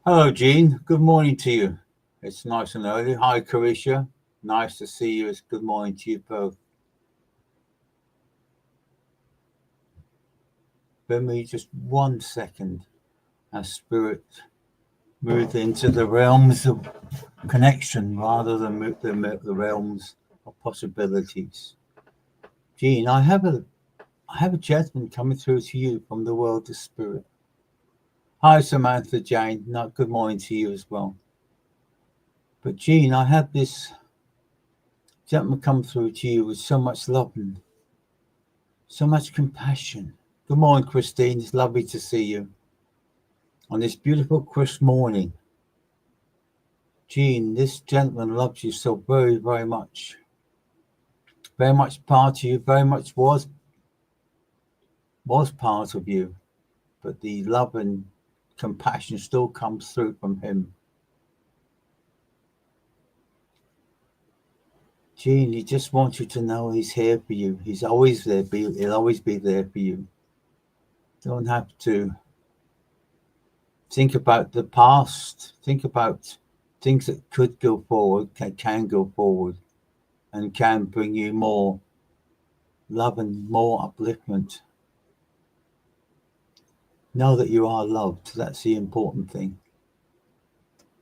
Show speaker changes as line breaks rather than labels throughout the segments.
Hello, Jean. Good morning to you. It's nice and early. Hi, Carisha. Nice to see you. It's good morning to you both. Give me just 1 second as Spirit moves into the realms of connection rather than the realms of possibilities. Jean, I have a gentleman coming through to you from the world of spirit. Hi, Samantha Jane. Good morning to you as well. But Jean, I have this gentleman come through to you with so much love and so much compassion. Good morning, Christine. It's lovely to see you on this beautiful crisp morning. Jean, this gentleman loves you so very, very much. Very much part of you, very much was part of you. But the love and compassion still comes through from him. Jean, he just wants you to know he's here for you. He's always there. He'll always be there for you. Don't have to think about the past. Think about things that could go forward, can go forward, and can bring you more love and more upliftment. Know that you are loved. That's the important thing.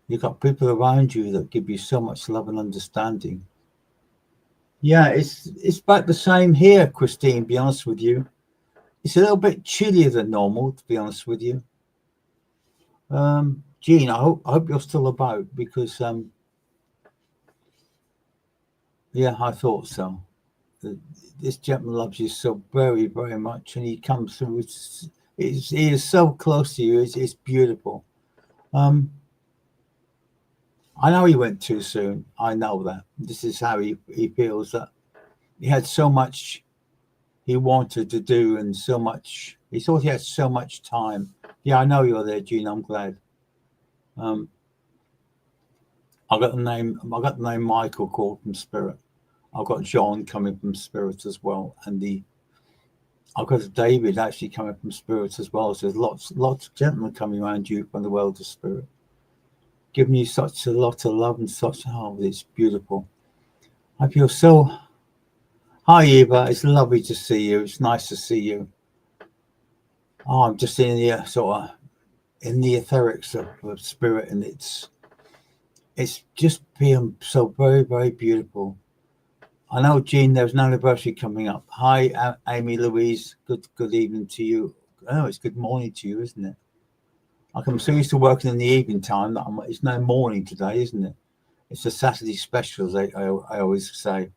You've got people around you that give you so much love and understanding. Yeah, it's about the same here, Christine, to be honest with you. It's a little bit chillier than normal, to be honest with you. Jean, I hope you're still about, because yeah, I thought so. This gentleman loves you so very, very much, and he comes through. He is so close to you. It's beautiful. I know he went too soon. I know that. This is how he feels, that he had so much he wanted to do, and so much he thought he had so much time. Yeah, I know you're there, Jean. I'm glad. I got the name Michael called from Spirit. I've got John coming from Spirit as well, and I've got David actually coming from Spirit as well. So there's lots of gentlemen coming around you from the world of Spirit, giving you such a lot of love and such. Oh, it's beautiful. I feel so. Hi, Eva. It's lovely to see you. It's nice to see you. Oh, I'm just in the sort of in the etherics of Spirit, and it's just being so very, very beautiful. I know, Jean, there's an anniversary coming up. Hi, Amy Louise. Good evening to you. Oh, it's good morning to you, isn't it? I'm so used to working in the evening time that it's no morning today, isn't it? It's a Saturday special, as I always say.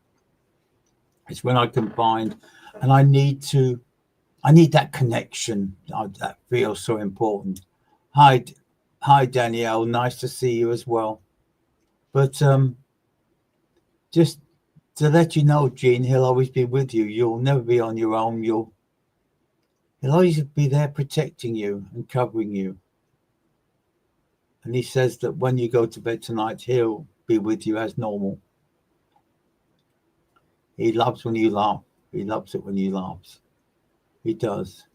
It's when I can find, and I need that connection. That feels so important. Hi, Danielle. Nice to see you as well. But just to let you know, Jean, he'll always be with you. You'll never be on your own. He'll always be there protecting you and covering you. And he says that when you go to bed tonight, he'll be with you as normal. He loves when you laugh. He loves it when you laugh. He does.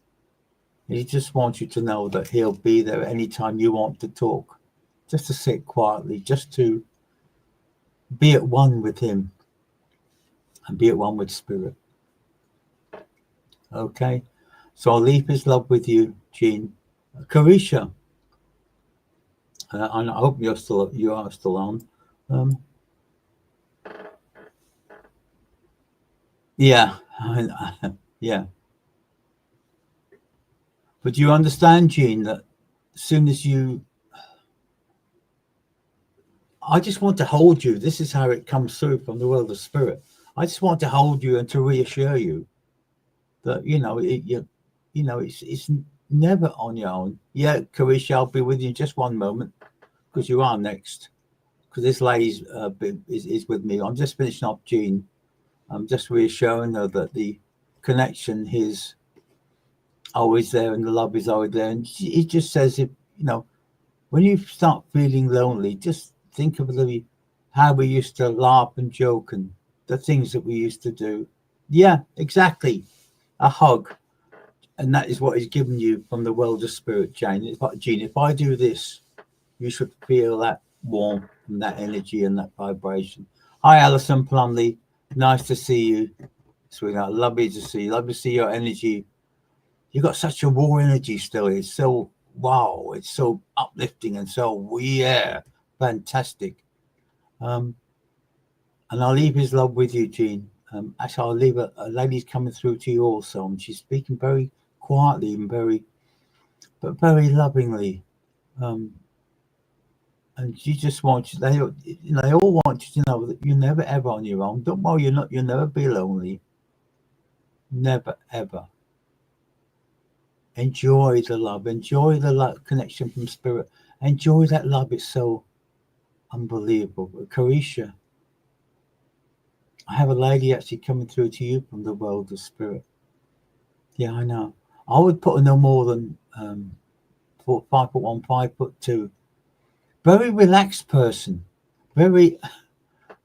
He just wants you to know that he'll be there anytime you want to talk. Just to sit quietly, just to be at one with him and be at one with Spirit. Okay, so I'll leave his love with you, Jean. Carisha, and I hope you are still on. Um, yeah, yeah. But you understand, Jean, that as soon as I just want to hold you. This is how it comes through from the world of spirit. I just want to hold you and to reassure you that it's never on your own. Yeah, Carisha, I'll be with you in just one moment because you are next. Because this lady's is with me. I'm just finishing up Jean. I'm just reassuring her that the connection is always there and the love is always there. And it just says, if when you start feeling lonely, just think of how we used to laugh and joke and the things that we used to do. Yeah, exactly. A hug. And that is what is given you from the world of spirit, Jane. It's like, Jean, if I do this, you should feel that warmth and that energy and that vibration. Hi, Alison Plumley. Nice to see you, sweetheart. Lovely to see you. Love to see your energy. You've got such a raw energy still. It's so, wow. It's so uplifting and so, yeah, fantastic. And I'll leave his love with you, Jean. Actually, I'll leave a lady's coming through to you also. And she's speaking very quietly and but very lovingly. And you just want they all want you to know that you're never ever on your own. Don't worry, you'll never be lonely. Never ever. Enjoy the love. Enjoy the love connection from spirit. Enjoy that love. It's so unbelievable. Carisha, I have a lady actually coming through to you from the world of spirit. Yeah, I know. I would put her no more than 5'1", 5'2". Very relaxed person. Very,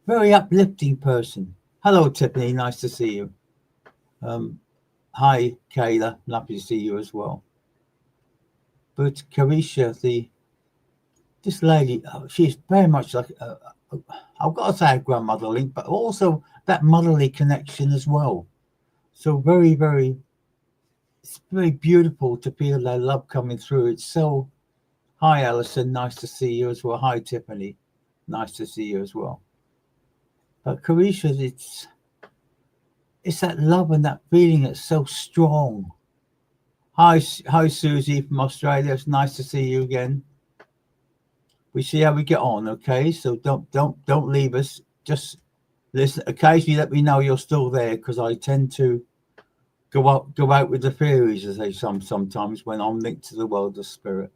very uplifting person. Hello, Tiffany. Nice to see you. Hi, Kayla. Lovely to see you as well. But Carisha, this lady, she's very much like I've got to say a grandmother link, but also that motherly connection as well. So very, very, it's very beautiful to feel that love coming through. It's so. Hi, Alison. Nice to see you as well. Hi, Tiffany. Nice to see you as well. But Carisha, it's that love and that feeling that's so strong. Hi, Susie from Australia. It's nice to see you again. We see how we get on, okay? So don't leave us. Just listen. Occasionally, let me know you're still there because I tend to go out with the theories, as they sometimes when I'm linked to the world of spirit.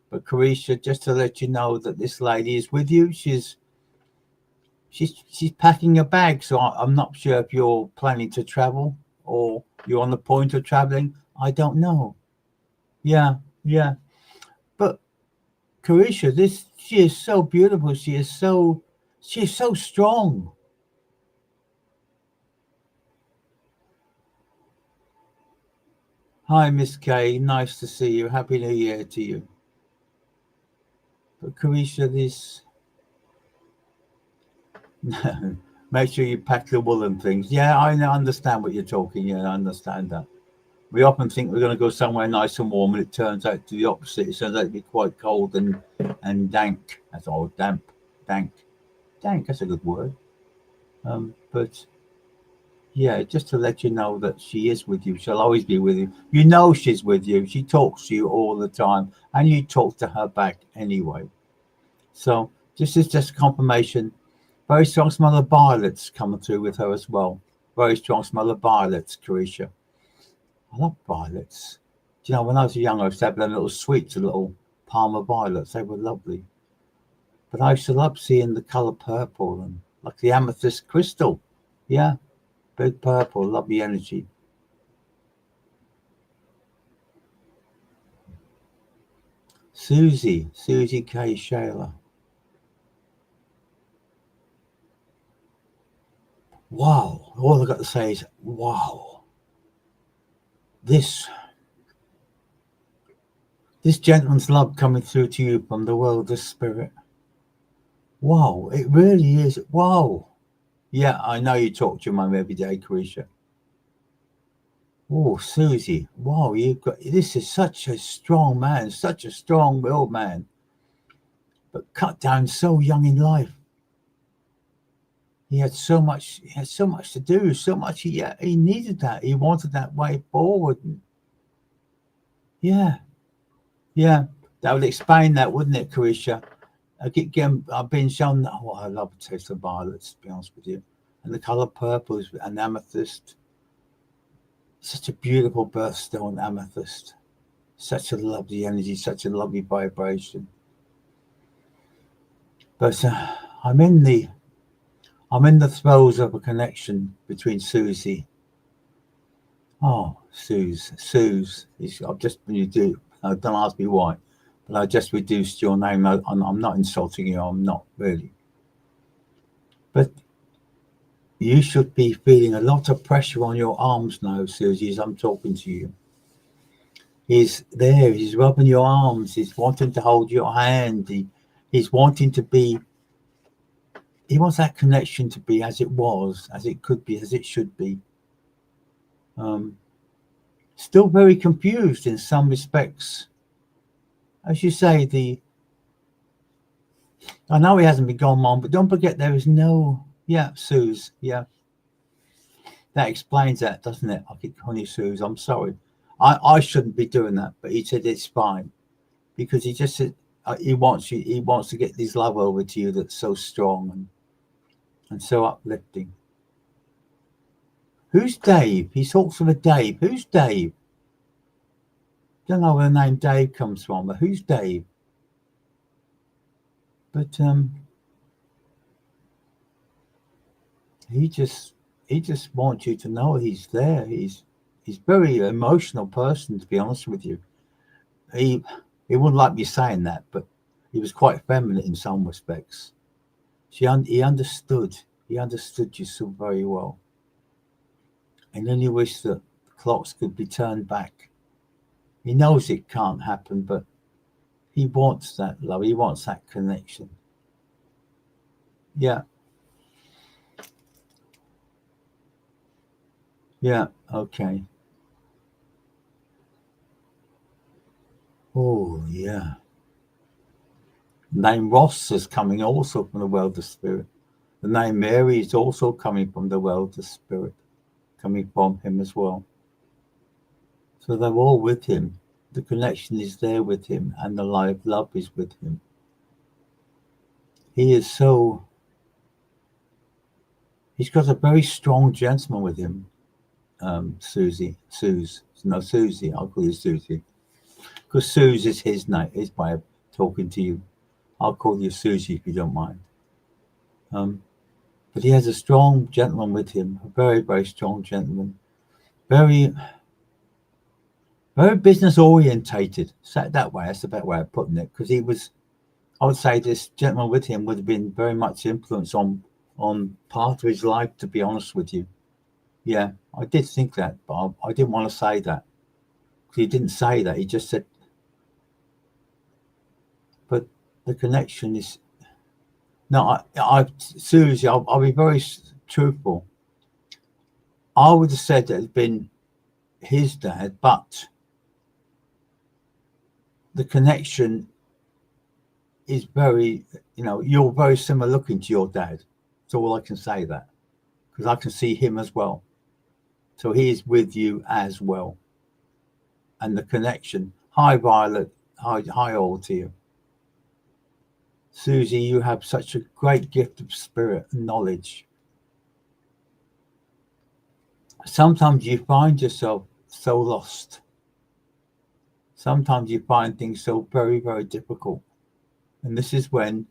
But Carisha, just to let you know that this lady is with you. She's packing a bag, so I'm not sure if you're planning to travel or you're on the point of traveling. I don't know. Yeah. But Carisha, she is so beautiful. She is so strong. Hi, Miss Kay. Nice to see you. Happy New Year to you. But Carisha, make sure you pack the woolen things. Yeah, I understand what you're talking. Yeah, I understand that. We often think we're going to go somewhere nice and warm, and it turns out to the opposite. It turns out to be quite cold and dank. That's all, dank. That's a good word. But yeah, just to let you know that she is with you. She'll always be with you. You know she's with you. She talks to you all the time, and you talk to her back anyway. So this is just confirmation. Very strong smell of violets coming through with her as well. Very strong smell of violets, Carisha. I love violets. Do you know, when I was young, I used to have them little sweets, a little Palmer violets. They were lovely. But I used to love seeing the colour purple and like the amethyst crystal. Yeah, big purple, lovely energy. Susie K. Shayla. Wow. All I've got to say is, wow. This gentleman's love coming through to you from the world of spirit. Wow, it really is. Wow. Yeah, I know you talk to your mum every day, Carisha. Oh, Susie, wow, this is such a strong man, such a strong-willed man, but cut down so young in life. He had so much to do, so much he needed that. He wanted that way forward. Yeah, yeah. That would explain that, wouldn't it, Carisha? Again, I've been shown that. Oh, I love the taste of violets, to be honest with you. And the colour purple is an amethyst. Such a beautiful birthstone, amethyst. Such a lovely energy, such a lovely vibration. But I'm in the throes of a connection between Susie. Oh, Suze. I've just don't ask me why, but I just reduced your name. I'm not insulting you. I'm not really. But you should be feeling a lot of pressure on your arms now, Susie, as I'm talking to you. He's there. He's rubbing your arms. He's wanting to hold your hand. He's wanting to be. He wants that connection to be as it was, as it could be, as it should be. Still very confused in some respects. As you say, I know he hasn't been gone long, but don't forget there is no. Yeah, Suze. Yeah, that explains that, doesn't it? I keep calling you Suze. I'm sorry. I shouldn't be doing that, but he said it's fine because he just said he wants you. He wants to get this love over to you that's so strong and so uplifting. Who's Dave? He talks of a Dave. Who's Dave? Don't know where the name Dave comes from, but who's Dave? But he just wants you to know he's there. He's very emotional person, to be honest with you. He wouldn't like me saying that, but he was quite feminine in some respects. He understood you so very well. And then he wished that the clocks could be turned back. He knows it can't happen, but he wants that love. He wants that connection. Yeah. Yeah, okay. Oh, yeah. The name Ross is coming also from the world of spirit. The name Mary is also coming from the world of spirit, coming from him as well. So they're all with him. The connection is there with him, and the life love is with him. He's got a very strong gentleman with him. Susie. I'll call you Susie. Because Suze is his name, his way of talking to you. I'll call you Susie if you don't mind. But he has a strong gentleman with him, a very, very strong gentleman. Very, very business orientated. Say it that way, that's the better way of putting it. Because I would say this gentleman with him would have been very much influenced on part of his life, to be honest with you. Yeah, I did think that, but I didn't want to say that. He didn't say that. He just said, but the connection is. No, Susie, I'll be very truthful. I would have said that it had been his dad, but the connection is very, you're very similar looking to your dad. That's all I can say that, because I can see him as well. So he is with you as well. And the connection. Hi, Violet. Hi all to you. Susie, you have such a great gift of spirit and knowledge. Sometimes you find yourself so lost. Sometimes you find things so very, very difficult. And this is when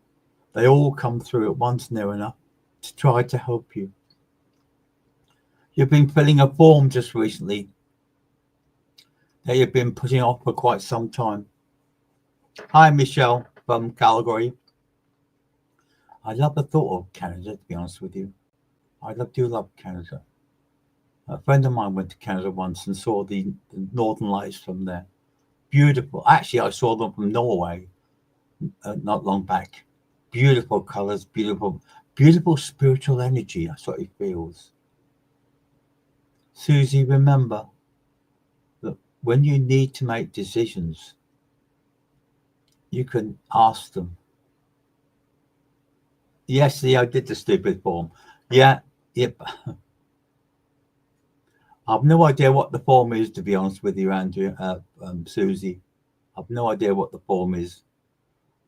they all come through at once near enough to try to help you. You've been filling a form just recently that you've been putting off for quite some time. Hi, Michelle from Calgary. I love the thought of Canada, to be honest with you. I do love Canada. A friend of mine went to Canada once and saw the Northern Lights from there. Beautiful. Actually, I saw them from Norway not long back. Beautiful colours, beautiful spiritual energy. That's what it feels. Susie, remember, when you need to make decisions, you can ask them. Yes, I did the stupid form. Yeah, yep. I've no idea what the form is, to be honest with you, Andrew, Susie. I've no idea what the form is,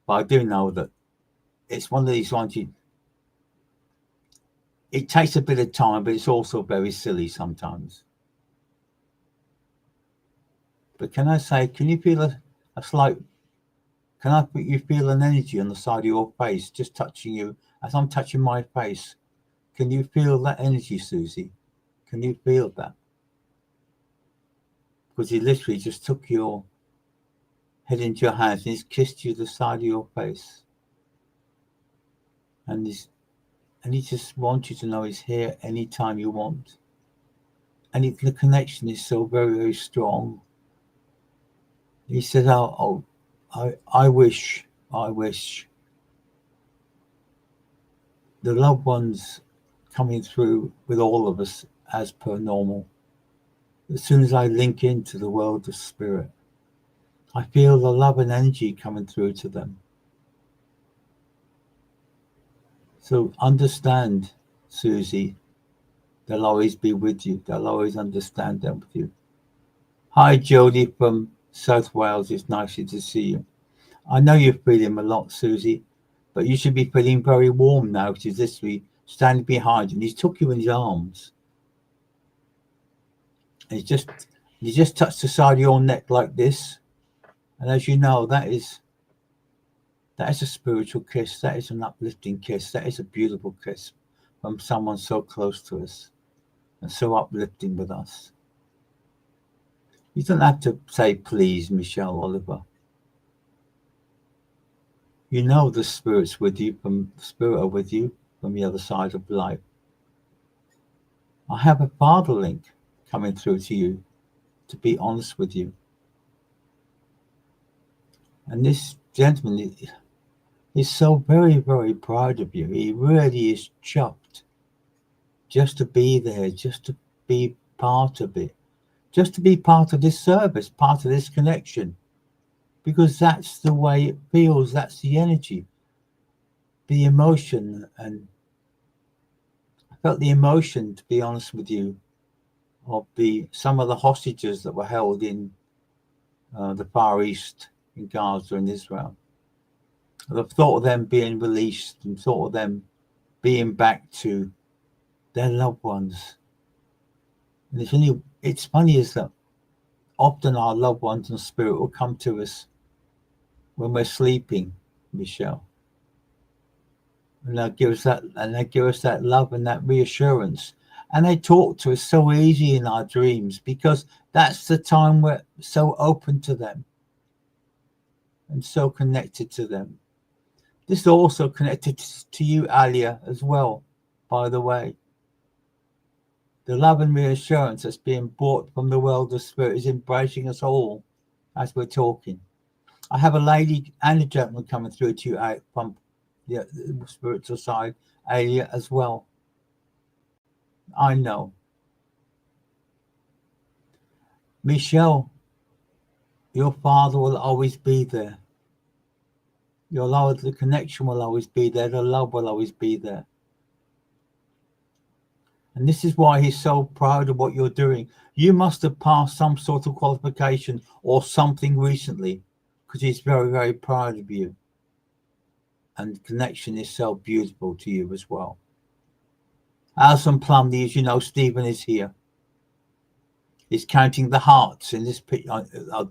but I do know that it's one of these ones it takes a bit of time, but it's also very silly sometimes. But can I say, can you feel a slight, you feel an energy on the side of your face, just touching you, as I'm touching my face? Can you feel that energy, Susie? Can you feel that? Because he literally just took your head into your hands and he's kissed you the side of your face. And he just wants you to know he's here anytime you want. And the connection is so very, very strong. He said, I wish the loved ones coming through with all of us as per normal. As soon as I link into the world of spirit, I feel the love and energy coming through to them. So understand, Susie, they'll always be with you. They'll always understand them with you. Hi, Jodie from South Wales. It's nice to see you. I know you're feeling a lot, Susie, but you should be feeling very warm now because he's literally standing behind you and he's took you in his arms. And he just touched the side of your neck like this. And as you know, that is a spiritual kiss. That is an uplifting kiss. That is a beautiful kiss from someone so close to us and so uplifting with us. You don't have to say, please, Michelle Oliver. You know the spirit's with you, from the spirit are with you from the other side of life. I have a father link coming through to you, to be honest with you. And this gentleman is so very, very proud of you. He really is chuffed just to be there, just to be part of it, just to be part of this service, part of this connection, because that's the way it feels. That's the energy, the emotion. And I felt the emotion, to be honest with you, of some of the hostages that were held in the Far East, in Gaza and Israel. The thought of them being released and thought of them being back to their loved ones. And it's funny is that often our loved ones and spirit will come to us when we're sleeping, Michelle. And they give us that love and that reassurance. And they talk to us so easy in our dreams because that's the time we're so open to them and so connected to them. This is also connected to you, Alia, as well, by the way. The love and reassurance that's being brought from the world of spirit is embracing us all as we're talking. I have a lady and a gentleman coming through to you out from the spiritual side, Alia, as well. I know. Michelle, your father will always be there. The connection will always be there. The love will always be there. And this is why he's so proud of what you're doing. You must have passed some sort of qualification or something recently, because he's very, very proud of you. And connection is so beautiful to you as well. Alison Plumley, as you know, Stephen is here. He's counting the hearts in this picture,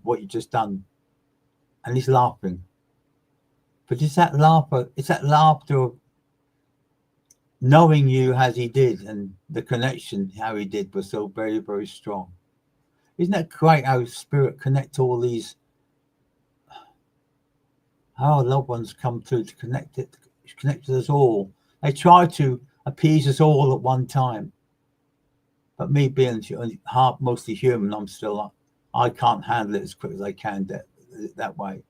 what you just done. And he's laughing. But it's that laughter of knowing you as he did, and the connection, how he did, was so very, very strong. Isn't that great how spirit connect all these, how our loved ones come through to connect us all. They try to appease us all at one time. But me being mostly human, I can't handle it as quick as I can that way.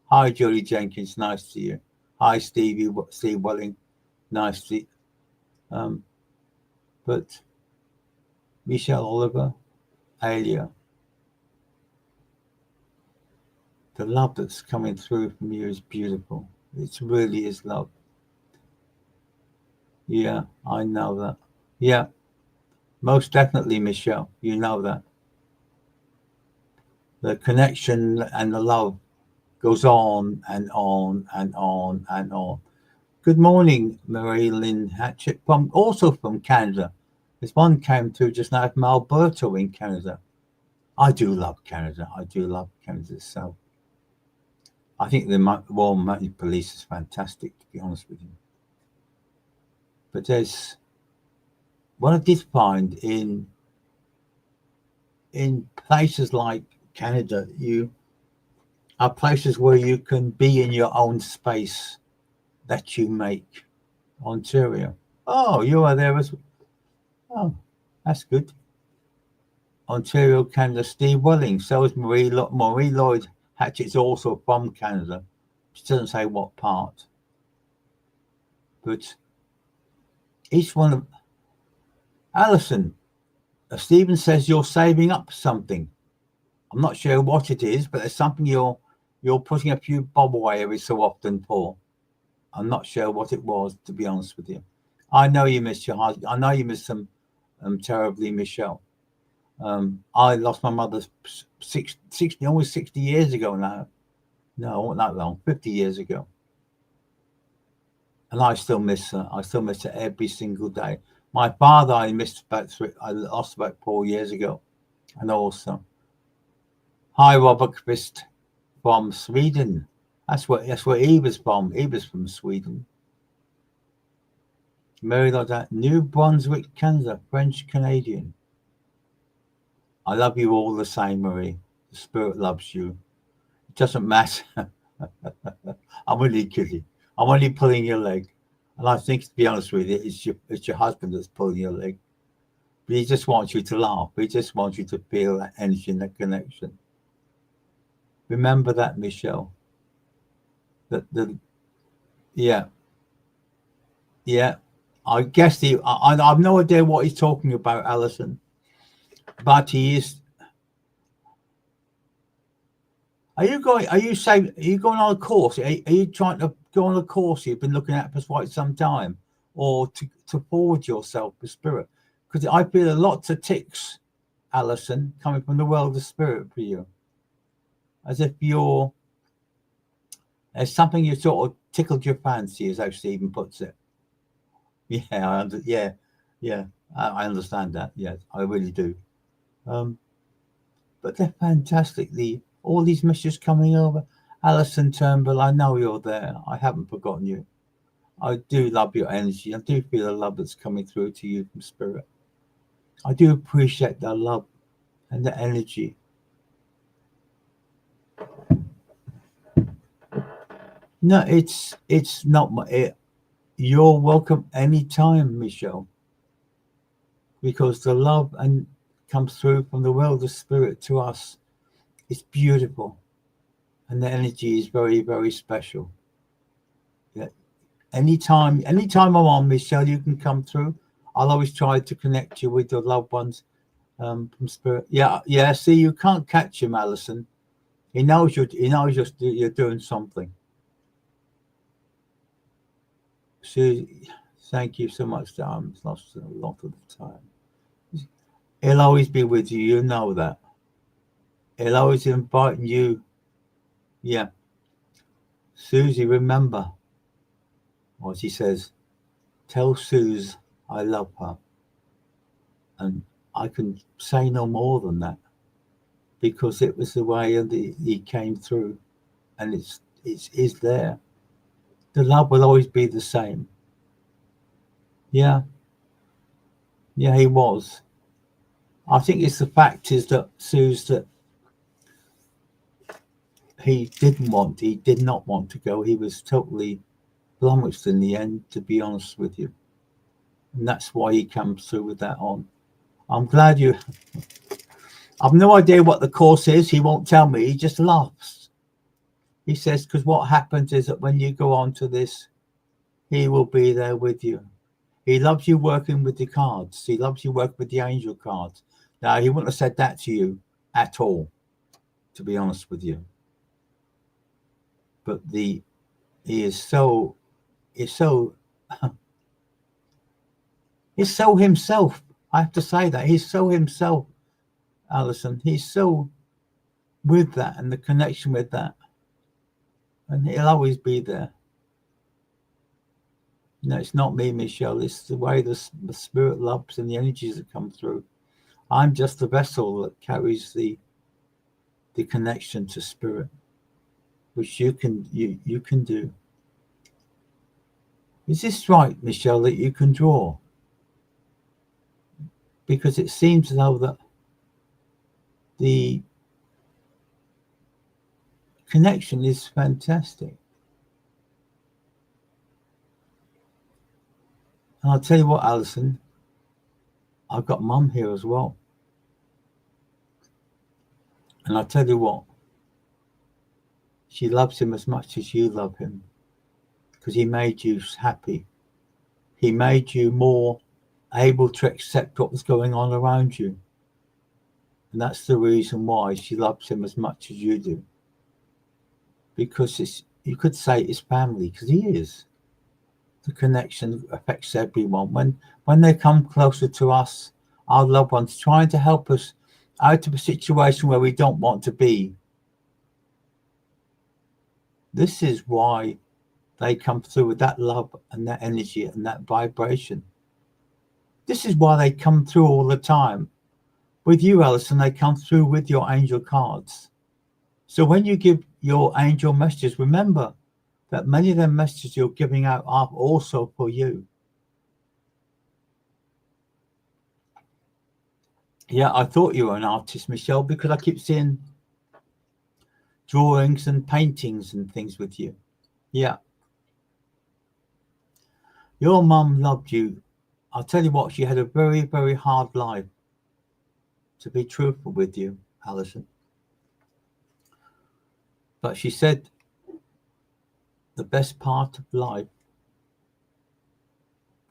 Hi, Julie Jenkins, nice to see you. Hi, Steve Welling, nice to see you. But Michelle Oliver, Alia, The love that's coming through from you is beautiful. It really is love. Yeah, I know that. Yeah, most definitely, Michelle. You know that. The connection and the love goes on and on and on and on. Good morning, Marie Lynn Hatchett, also from Canada. This one came through just now from Alberta in Canada. I do love Canada. I do love Canada. So I think the Royal Mounted Police is fantastic, to be honest with you. But there's what I did find in places like Canada, you are places where you can be in your own space that you make. Ontario. Oh, you are there as well. Oh, that's good. Ontario, Canada. Steve Welling. So is Marie Lloyd Hatchett's also from Canada. She doesn't say what part. But each one of Alison. Stephen says you're saving up something. I'm not sure what it is, but there's something you're putting a few bob away every so often for. I'm not sure what it was, to be honest with you. I know you missed your husband. I know you missed them terribly, Michelle. I lost my mother 60, almost 60 years ago now. No, not that long, 50 years ago. And I still miss her. I still miss her every single day. My father, I lost about 4 years ago. And also, hi, Robert Kvist from Sweden. That's where Eve is from. Eve is from Sweden. Mary like that. New Brunswick, Canada, French Canadian. I love you all the same, Marie. The spirit loves you. It doesn't matter. I'm only kidding. I'm only pulling your leg. And I think, to be honest with you, it's your husband that's pulling your leg. But he just wants you to laugh. He just wants you to feel that energy and that connection. Remember that, Michelle. Yeah. I guess I have no idea what he's talking about, Alison. But he is. Are you going on a course? Are you trying to go on a course you've been looking at for quite some time, or to forward yourself with spirit? Because I feel lots of ticks, Alison, coming from the world of spirit for you, as if there's something you sort of tickled your fancy, as how Stephen puts it. Yeah, I understand that. Yes, I really do. But they're fantastic. All these messages coming over. Alison Turnbull, I know you're there. I haven't forgotten you. I do love your energy. I do feel the love that's coming through to you from spirit. I do appreciate the love and the energy. No, it's not you're welcome anytime, Michelle. Because the love and comes through from the world of spirit to us. It's beautiful. And the energy is very, very special. Yeah. Anytime I'm on, Michelle, you can come through. I'll always try to connect you with your loved ones from spirit. Yeah. See, you can't catch him, Alison. He knows you're doing something. Susie, thank you so much. I'm lost a lot of the time. He'll always be with you. You know that. He'll always invite you. Yeah. Susie, remember what he says. Tell Suze I love her. And I can say no more than that, because it was the way he came through, and it's there. The love will always be the same. Yeah, he was. I think it's the fact is that Suze, that he did not want to go. He was totally flummoxed in the end, to be honest with you. And that's why he comes through with that on. I'm glad you. I've no idea what the course is. He won't tell me. He just laughs. He says, because what happens is that when you go on to this, he will be there with you. He loves you working with the cards. He loves you working with the angel cards. Now, he wouldn't have said that to you at all, to be honest with you. but he is so he's so himself. I have to say that he's so himself, Alison. He's so with that and the connection with that, and he'll always be there. No, it's not me, Michelle. It's the way the spirit loves and the energies that come through. I'm just the vessel that carries the connection to spirit, which you can do. Is this right, Michelle, that you can draw? Because it seems as though that the connection is fantastic. And I'll tell you what, Alison, I've got Mum here as well. And I'll tell you what, she loves him as much as you love him, because he made you happy. He made you more able to accept what was going on around you. And that's the reason why she loves him as much as you do. Because you could say it's family, because he is. The connection affects everyone. When they come closer to us, our loved ones, trying to help us out of a situation where we don't want to be. This is why they come through with that love and that energy and that vibration. This is why they come through all the time. With you, Alison, they come through with your angel cards. So when you give your angel messages, remember that many of them messages you're giving out are also for you. Yeah, I thought you were an artist, Michelle, because I keep seeing drawings and paintings and things with you. Yeah. Your mum loved you. I'll tell you what, she had a very, very hard life, to be truthful with you, Alison. But she said the best part of life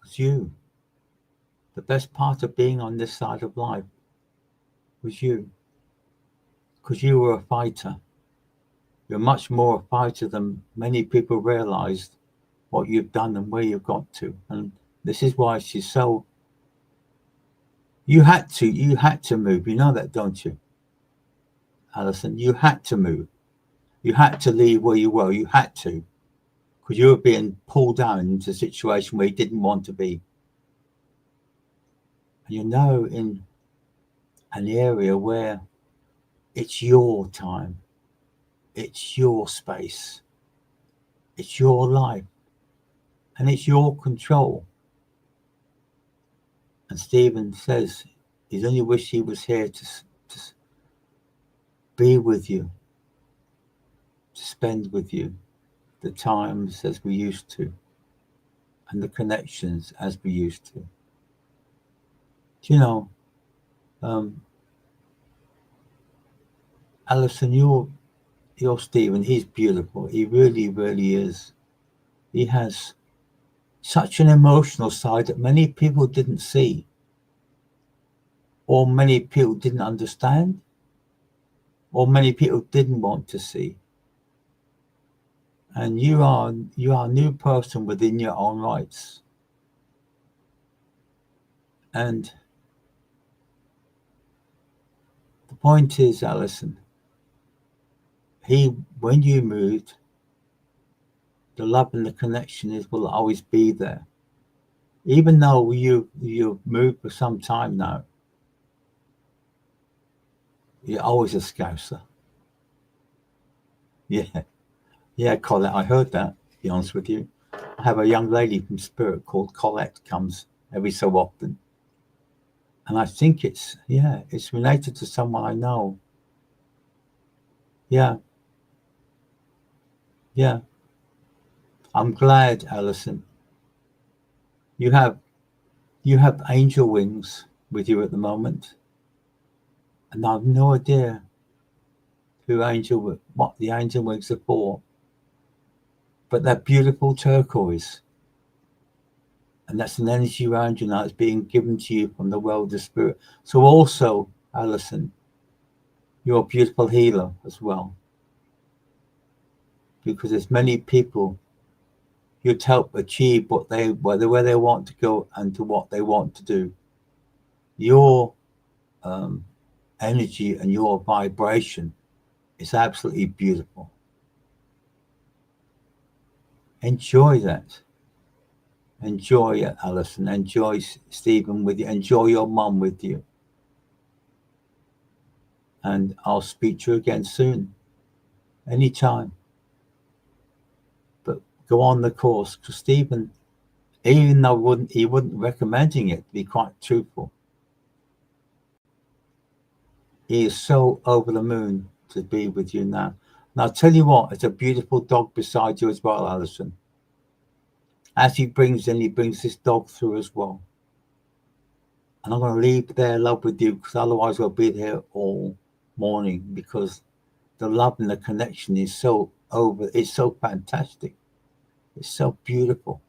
was you. The best part of being on this side of life was you. Because you were a fighter. You're much more a fighter than many people realized what you've done and where you've got to. And this is why she's so... You had to move. You know that, don't you, Alison? You had to move. You had to leave where you were. You had to. Because you were being pulled down into a situation where you didn't want to be. And you're now in an area where it's your time. It's your space. It's your life. And it's your control. And Stephen says he's only wished he was here to be with you, to spend with you the times as we used to, and the connections as we used to. Do you know, Alison, you're Stephen. He's beautiful. He really, really is. He has such an emotional side that many people didn't see, or many people didn't understand, or many people didn't want to see. And you are a new person within your own rights. And the point is, Alison, when you moved, the love and the connection will always be there. Even though you've moved for some time now, you're always a Scouser. Yeah, Colette, I heard that, to be honest with you. I have a young lady from Spirit called Colette, comes every so often. And I think it's related to someone I know. Yeah. I'm glad, Alison. You have angel wings with you at the moment. And I have no idea what the angel wings are for. But they're beautiful turquoise. And that's an energy around you now that's being given to you from the world of spirit. So also, Alison, you're a beautiful healer as well. because there's many people you'd help achieve where they want to go and to what they want to do. Your energy and your vibration is absolutely beautiful. Enjoy that. Enjoy it, Alison. Enjoy Stephen with you. Enjoy your mum with you. And I'll speak to you again soon. Anytime. But go on the course, because Stephen, even though he wouldn't recommending it, to be quite truthful, he is so over the moon to be with you now. And I'll tell you what, it's a beautiful dog beside you as well, Alison. As he brings this dog through as well. And I'm going to leave their love with you, because otherwise we'll be here all morning, because the love and the connection is so fantastic. It's so beautiful.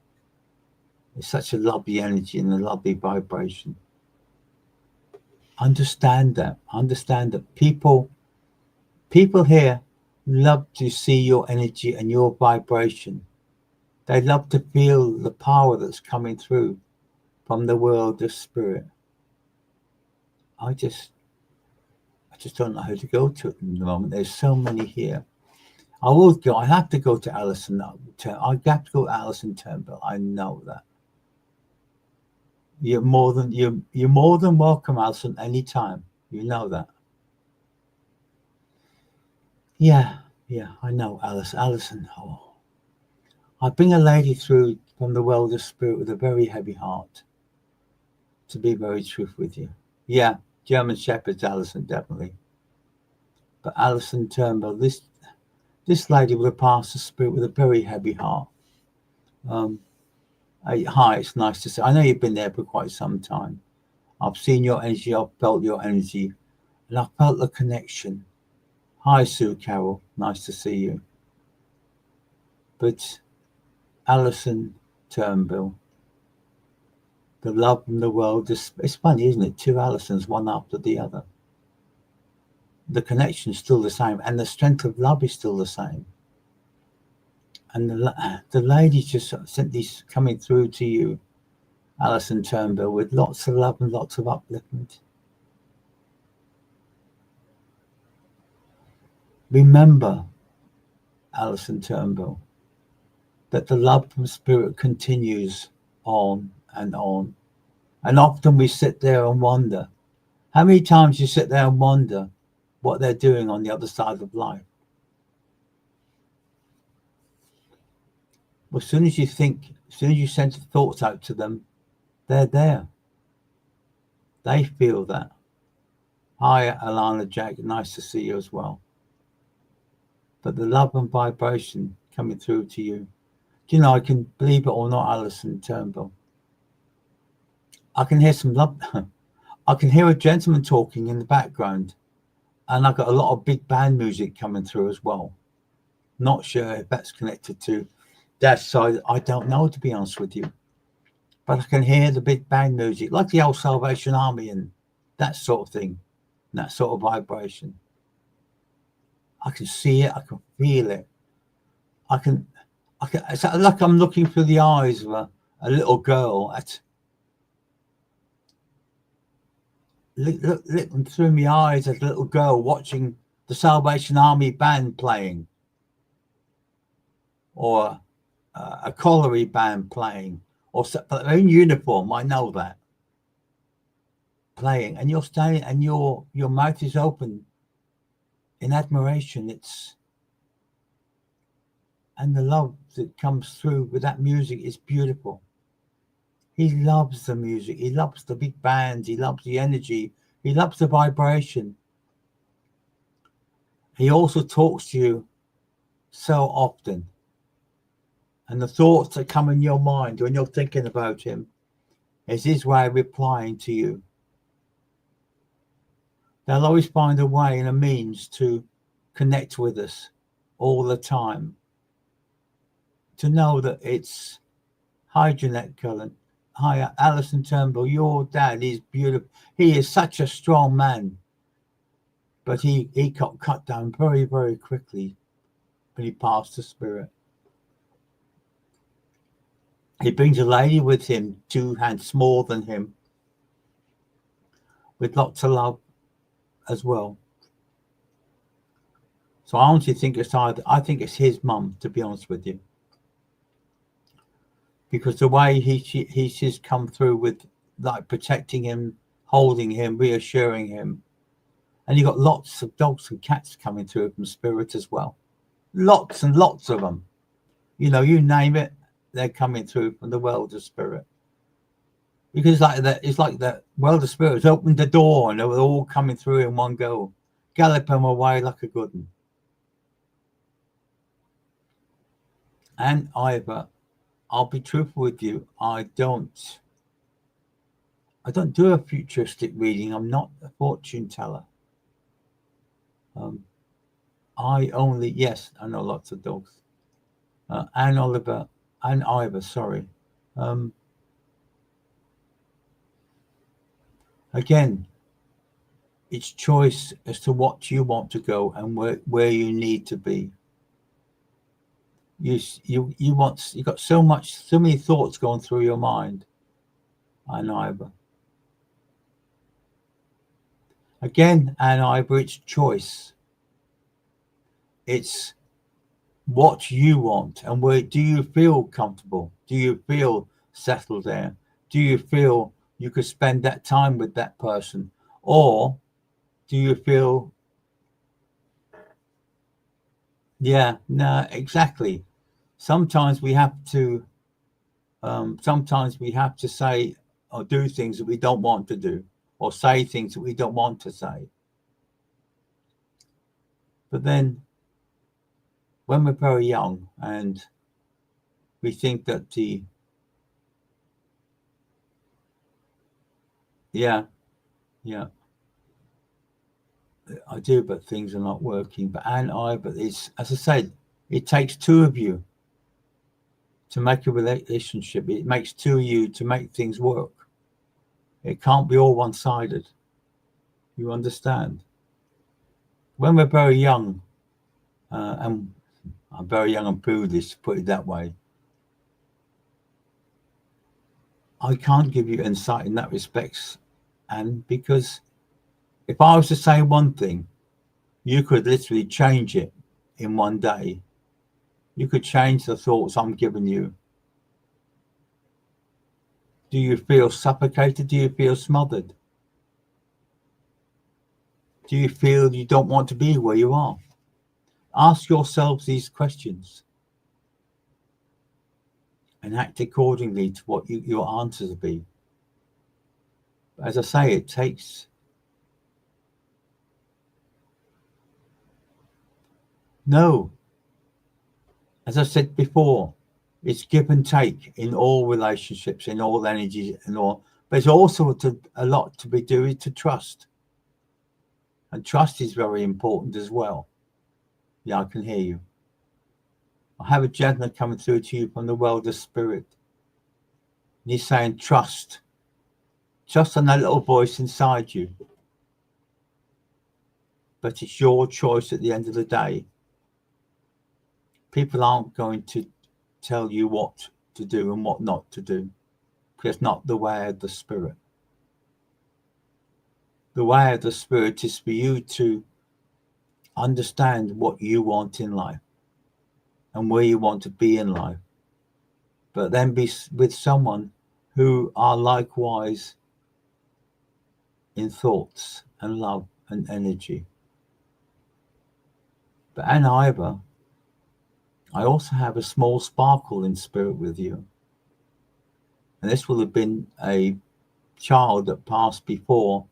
It's such a lovely energy and a lovely vibration. Understand that. Understand that people here love to see your energy and your vibration. They love to feel the power that's coming through from the world of spirit. I just don't know who to go to at the moment. There's so many here. I will go. I have to go to Alison. I have to go to Alison Turnbull. I know that. You're more than welcome, Alison, anytime. You know that. Yeah, I know, Alison. Oh. I bring a lady through from the world of spirit with a very heavy heart. To be very truthful with you. Yeah, German Shepherds, Alison, definitely. But Alison Turnbull, this lady with a pastor spirit with a very heavy heart. Hi, it's nice to see. I know you've been there for quite some time. I've seen your energy, I've felt your energy, and I've felt the connection. Hi, Sue Carroll, nice to see you. But Alison Turnbull, the love in the world, it's funny, isn't it? Two Alisons, one after the other. The connection's still the same, and the strength of love is still the same. And the lady just sent these coming through to you, Alison Turnbull, with lots of love and lots of upliftment. Remember, Alison Turnbull, that the love from spirit continues on and on. And often we sit there and wonder. How many times you sit there and wonder what they're doing on the other side of life? Well, as soon as you send thoughts out to them, they're there. They feel that. Hi, Alana Jack, nice to see you as well. But the love and vibration coming through to you. Do you know, I can, believe it or not, Alison Turnbull, I can hear some love. I can hear a gentleman talking in the background, and I've got a lot of big band music coming through as well. Not sure if that's connected to that side. I don't know, to be honest with you. But I can hear the big band music, like the old Salvation Army and that sort of thing, that sort of vibration. I can see it. I can feel it. I can. It's like I'm looking through the eyes of a little girl. Looking through my eyes as a little girl watching the Salvation Army band playing, or a colliery band playing, or they're in uniform. I know that playing, and you're standing, and your mouth is open in admiration. And the love that comes through with that music is beautiful. He loves the music. He loves the big bands. He loves the energy. He loves the vibration. He also talks to you so often. And the thoughts that come in your mind when you're thinking about him is his way of replying to you. They'll always find a way and a means to connect with us all the time. To know that it's, hi, Jeanette Cullen. Hi, Alison Turnbull. Your dad is beautiful. He is such a strong man. But he got cut down very, very quickly when he passed the spirit. He brings a lady with him, 2 hands smaller than him, with lots of love as well. So I honestly think I think it's his mum, to be honest with you. Because the way he's just come through with like protecting him, holding him, reassuring him. And you've got lots of dogs and cats coming through from spirit as well. Lots and lots of them. You know, you name it, they're coming through from the world of spirit. Because it's like the world of spirits opened the door and they were all coming through in one go, galloping away like a good one. And Ivor, I'll be truthful with you, I don't do a futuristic reading. I'm not a fortune teller. Yes, I know lots of dogs. And Ivor, sorry. Again, it's choice as to what you want to go and where you need to be. You've got so many thoughts going through your mind. And Ivor. Again, and Ivor, it's choice. It's what you want and where do you feel comfortable? Do you feel settled there? Do you feel you could spend that time with that person? Or do you feel, yeah, no, exactly. Sometimes we have to say or do things that we don't want to do, or say things that we don't want to say. But then when we're very young and we think that I do, but things are not working. But it's, as I said, it takes 2 of you to make a relationship. It makes 2 of you to make things work. It can't be all one-sided. You understand? When we're very young, and I'm very young and Buddhist, to put it that way, I can't give you insight in that respect, and because if I was to say one thing, you could literally change it in one day. You could change the thoughts I'm giving you. Do you feel suffocated? Do you feel smothered? Do you feel you don't want to be where you are? Ask yourselves these questions and act accordingly to what your answers be. As I say, it takes as I said before, it's give and take in all relationships, in all energies and all. But there's also a lot to be doing to trust. And trust is very important as well. Yeah, I can hear you. I have a gentleman coming through to you from the world of spirit. And he's saying trust. Trust on that little voice inside you. But it's your choice at the end of the day. People aren't going to tell you what to do and what not to do. Because it's not the way of the spirit. The way of the spirit is for you to understand what you want in life and where you want to be in life. But then be with someone who are likewise in thoughts and love and energy. But Ivor, I also have a small sparkle in spirit with you. And this will have been a child that passed before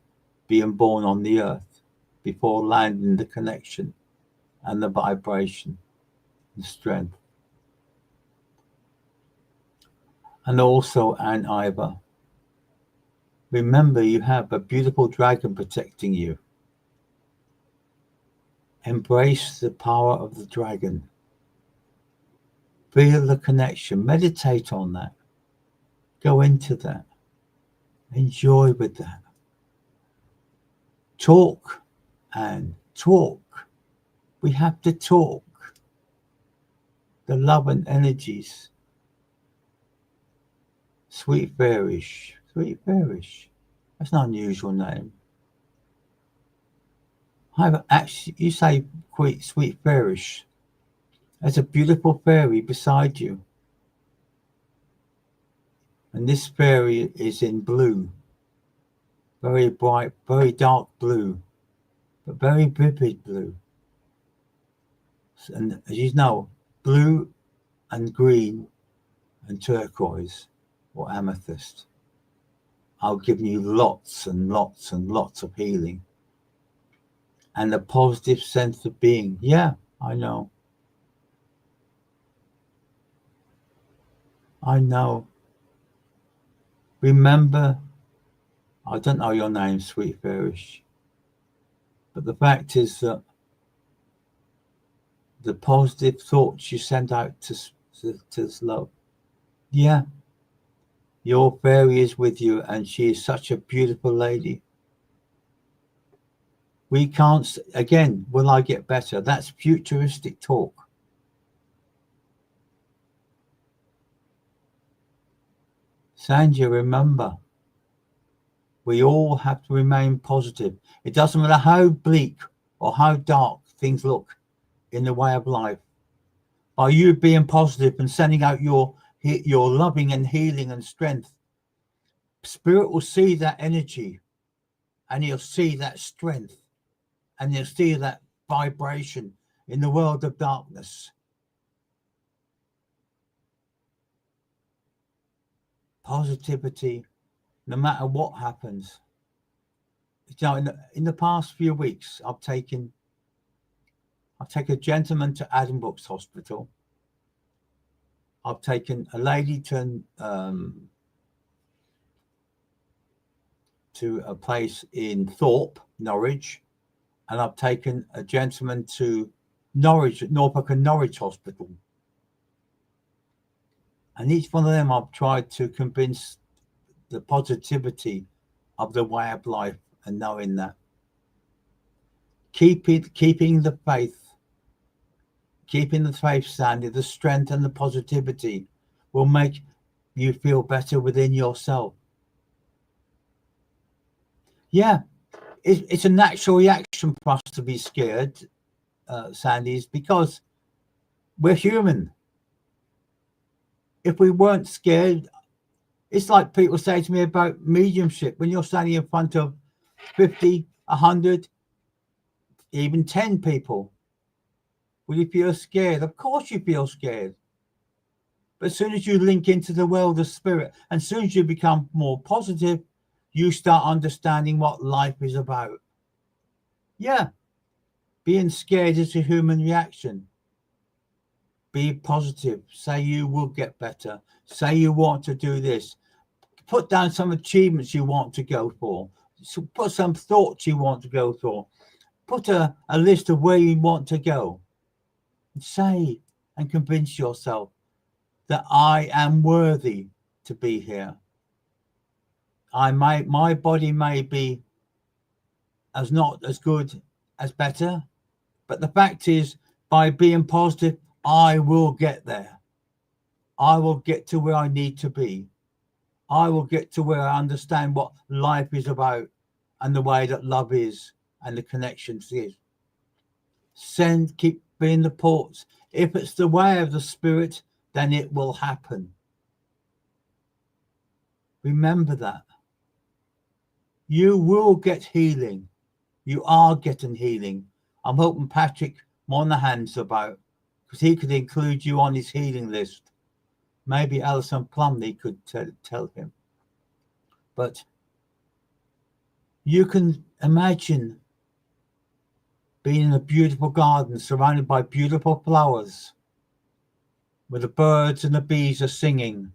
being born on the earth, before landing the connection and the vibration, the strength. And also, Ivor, remember you have a beautiful dragon protecting you. Embrace the power of the dragon. Feel the connection. Meditate on that. Go into that. Enjoy with that. Talk and talk. We have to talk. the love and energies. Sweet Fairish. Sweet Fairish. That's an unusual name. Actually, you say Sweet Fairish. There's a beautiful fairy beside you. And this fairy is in blue. Very bright, very dark blue, but very vivid blue. And as you know, blue and green and turquoise or amethyst are giving you lots and lots and lots of healing and a positive sense of being. Yeah, I know. I know. Remember, I don't know your name, Sweet Fairish, but the fact is that the positive thoughts you send out to love. Yeah, your fairy is with you, and she is such a beautiful lady. We can't, again, will I get better? That's futuristic talk. Sandra, remember, we all have to remain positive. It doesn't matter how bleak or how dark things look in the way of life. By you being positive and sending out your loving and healing and strength, Spirit will see that energy, and he'll see that strength, and he'll see that vibration in the world of darkness. Positivity, no matter what happens. You know, in the past few weeks, I've taken a gentleman to Addenbrooke's Hospital. I've taken a lady to a place in Thorpe, Norwich, and I've taken a gentleman to Norfolk and Norwich Hospital. And each one of them I've tried to convince the positivity of the way of life and knowing that. Keeping the faith standing, the strength and the positivity will make you feel better within yourself. Yeah, it's a natural reaction for us to be scared, Sandy, is because we're human. If we weren't scared, it's like people say to me about mediumship. When you're standing in front of 50, 100, even 10 people, will you feel scared? Of course you feel scared. But as soon as you link into the world of spirit, and as soon as you become more positive, you start understanding what life is about. Yeah, being scared is a human reaction. Be positive. Say you will get better. Say you want to do this. Put down some achievements you want to go for. Put some thoughts you want to go for. Put a list of where you want to go. Say and convince yourself that I am worthy to be here. My body may be not as good as better, but the fact is, by being positive, I will get there. I will get to where I need to be. I will get to where I understand what life is about and the way that love is and the connections is. Keep being the ports. If it's the way of the spirit, then it will happen. Remember that. You will get healing. You are getting healing. I'm hoping Patrick Monahan's about, because he could include you on his healing list. Maybe Alison Plumley could tell him. But you can imagine being in a beautiful garden surrounded by beautiful flowers, where the birds and the bees are singing.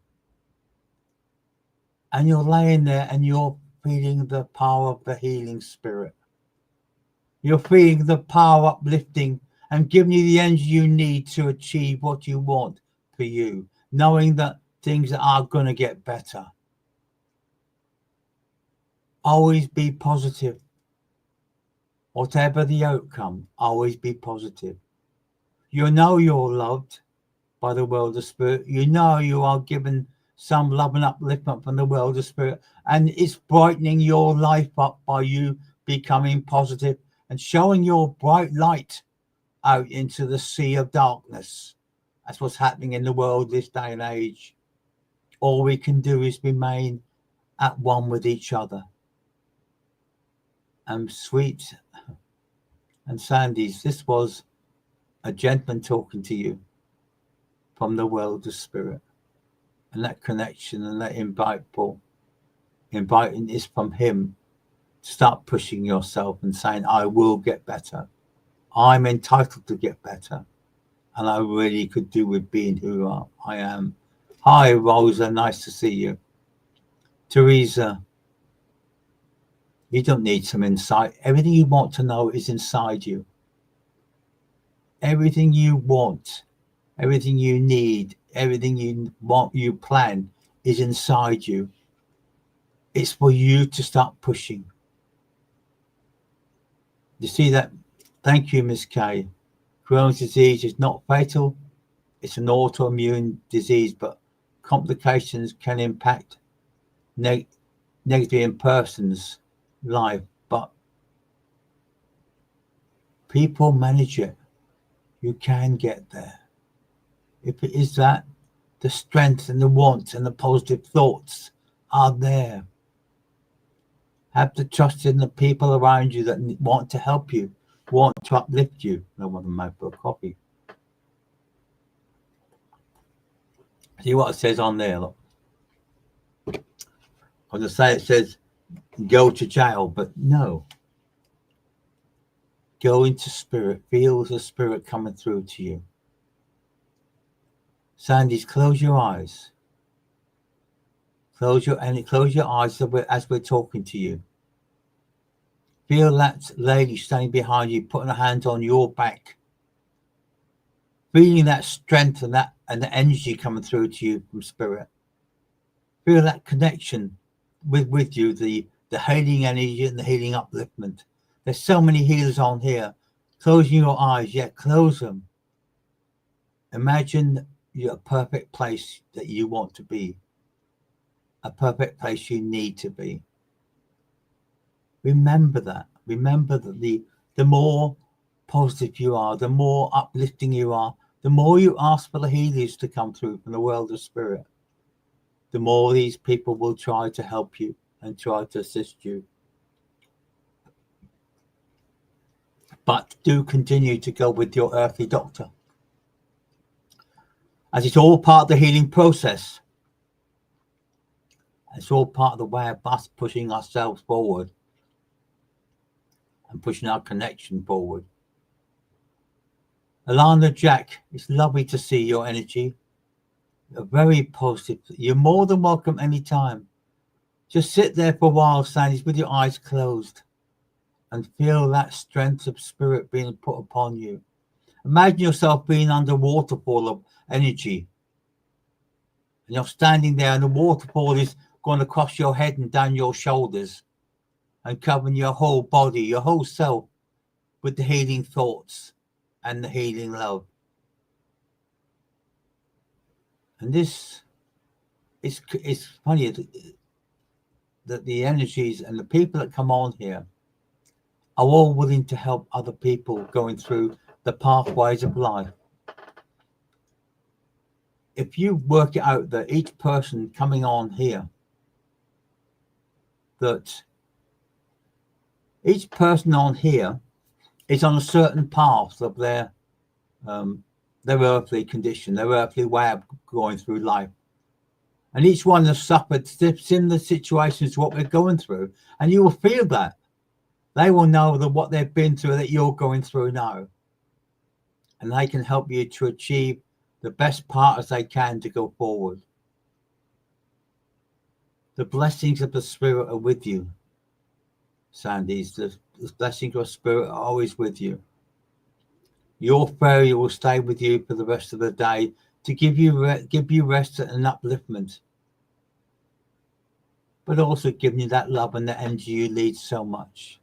And you're laying there and you're feeling the power of the healing spirit. You're feeling the power uplifting and giving you the energy you need to achieve what you want for you, knowing that things are going to get better. Always be positive. Whatever the outcome, always be positive. You know you're loved. by the world of spirit. You know you are given some love and upliftment from the world of spirit, and it's brightening your life up by you becoming positive and showing your bright light out into the sea of darkness. That's what's happening in the world this day and age. All we can do is remain at one with each other. And sweet and Sandy's, this was a gentleman talking to you from the world of spirit. And that connection and that inviting is from him. Start pushing yourself and saying, I will get better. I'm entitled to get better. And I really could do with being who I am. Hi, Rosa. Nice to see you. Teresa, you don't need some insight. Everything you want to know is inside you. Everything you want, everything you need, everything you want, you plan is inside you. It's for you to start pushing. You see that? Thank you, Miss Kay. Crohn's disease is not fatal. It's an autoimmune disease, but complications can impact negatively in person's life. But people manage it. You can get there. If it is that, the strength and the want and the positive thoughts are there. Have the trust in the people around you that want to help you, want to uplift you. I want to make a coffee. See what it says on there. Look. I was going to say it says go to jail, but no. Go into spirit. Feel the spirit coming through to you. Sandy's, close your eyes. Close your eyes as we're talking to you. Feel that lady standing behind you, putting her hands on your back. Feeling that strength and the energy coming through to you from spirit. Feel that connection with you, the healing energy and the healing upliftment. There's so many healers on here. Closing your eyes, close them. Imagine you're a perfect place that you want to be. A perfect place you need to be. Remember that. Remember that the more positive you are, the more uplifting you are, the more you ask for the healers to come through from the world of spirit, the more these people will try to help you and try to assist you. But do continue to go with your earthly doctor, as it's all part of the healing process. It's all part of the way of us pushing ourselves forward and pushing our connection forward. Alana Jack, it's lovely to see your energy. You're very positive. You're more than welcome anytime. Just sit there for a while, Sandy, with your eyes closed and feel that strength of spirit being put upon you. Imagine yourself being under a waterfall of energy. And you're standing there and the waterfall is going across your head and down your shoulders and covering your whole body, your whole self with the healing thoughts and the healing love. And this is funny that the energies and the people that come on here are all willing to help other people going through the pathways of life. If you work it out that each person coming on here, that each person on here is on a certain path of their earthly condition, their earthly way of going through life. And each one has suffered similar situations to what we're going through. And you will feel that. They will know that what they've been through, that you're going through now. And they can help you to achieve the best part as they can to go forward. The blessings of the Spirit are with you, Sandy's. The blessings of Spirit are always with you. Your fairy will stay with you for the rest of the day to give you rest and upliftment, but also giving you that love and the energy you need so much.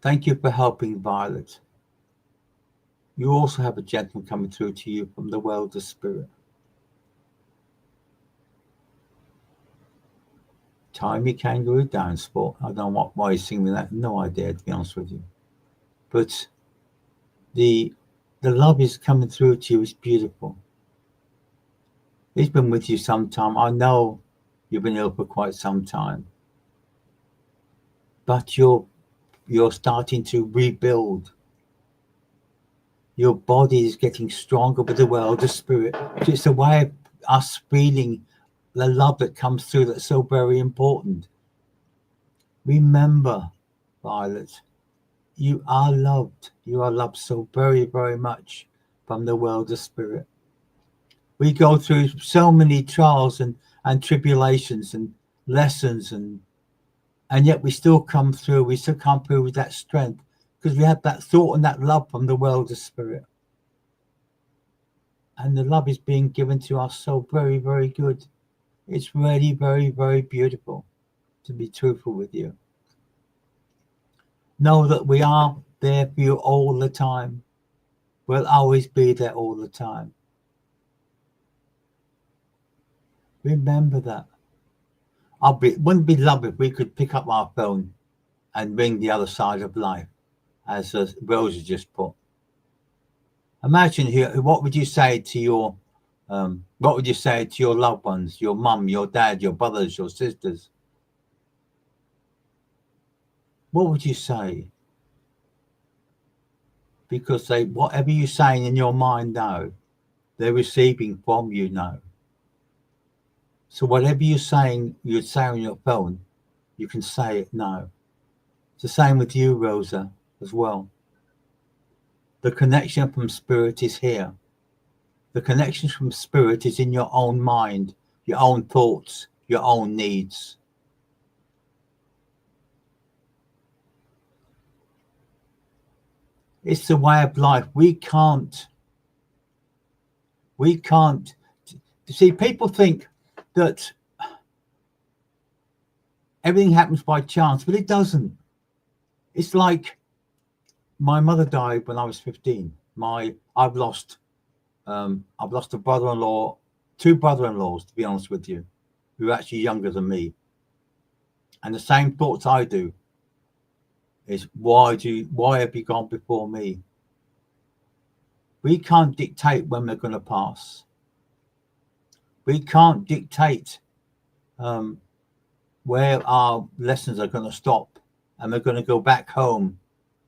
Thank you for helping, Violet. You also have a gentleman coming through to you from the world of spirit. Timey kangaroo down sport. I don't know why he's singing that. No idea, to be honest with you. But the love is coming through to you. It's beautiful. He's been with you some time. I know you've been ill for quite some time. But you're starting to rebuild. Your body is getting stronger with the world of spirit. It's a way of us feeling the love that comes through that's so very important. Remember, Violet, you are loved. You are loved so very, very much from the world of spirit. We go through so many trials and tribulations and lessons, and yet we still come through. We still come through with that strength because we have that thought and that love from the world of spirit. And the love is being given to us so very, very good. It's really very, very beautiful, to be truthful with you. Know that we are there for you all the time. We'll always be there all the time. Remember that. Wouldn't it be lovely if we could pick up our phone and ring the other side of life, as Rosa just put. Imagine here, what would you say to your loved ones, your mum, your dad, your brothers, your sisters? What would you say? Because whatever you're saying in your mind now, they're receiving from you now. So whatever you'd say on your phone, you can say it now. It's the same with you, Rosa, as well. The connection from spirit is here. The connection from spirit is in your own mind, your own thoughts, your own needs. It's the way of life. We can't. See, people think that everything happens by chance, but it doesn't. It's like my mother died when I was 15. I've lost a brother-in-law, two brother-in-laws, to be honest with you, who are actually younger than me. And the same thoughts I do is, why have you gone before me? We can't dictate when we're going to pass. We can't dictate where our lessons are going to stop, and we're going to go back home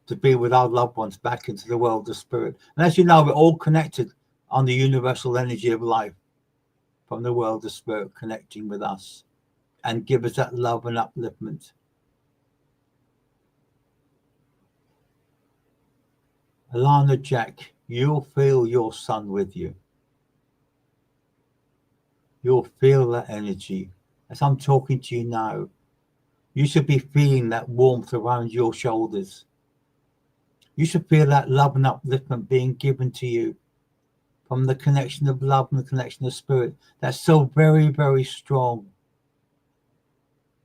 to be with our loved ones, back into the world of spirit. And as you know, we're all connected on the universal energy of life from the world of spirit, connecting with us and give us that love and upliftment. Alana Jack, you'll feel your son with you. You'll feel that energy. As I'm talking to you now, you should be feeling that warmth around your shoulders. You should feel that love and upliftment being given to you from the connection of love and the connection of spirit. That's so very, very strong.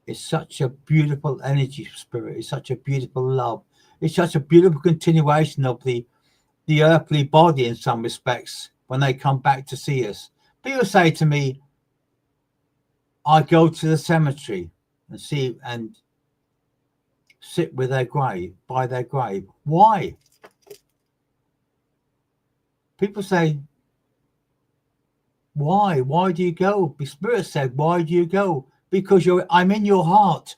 It's such a beautiful energy, spirit. It's such a beautiful love. It's such a beautiful continuation of the earthly body in some respects when they come back to see us. People say to me, I go to the cemetery and see and sit with their grave, by their grave. Why? People say, why? Why do you go? The Spirit said, why do you go? Because I'm in your heart.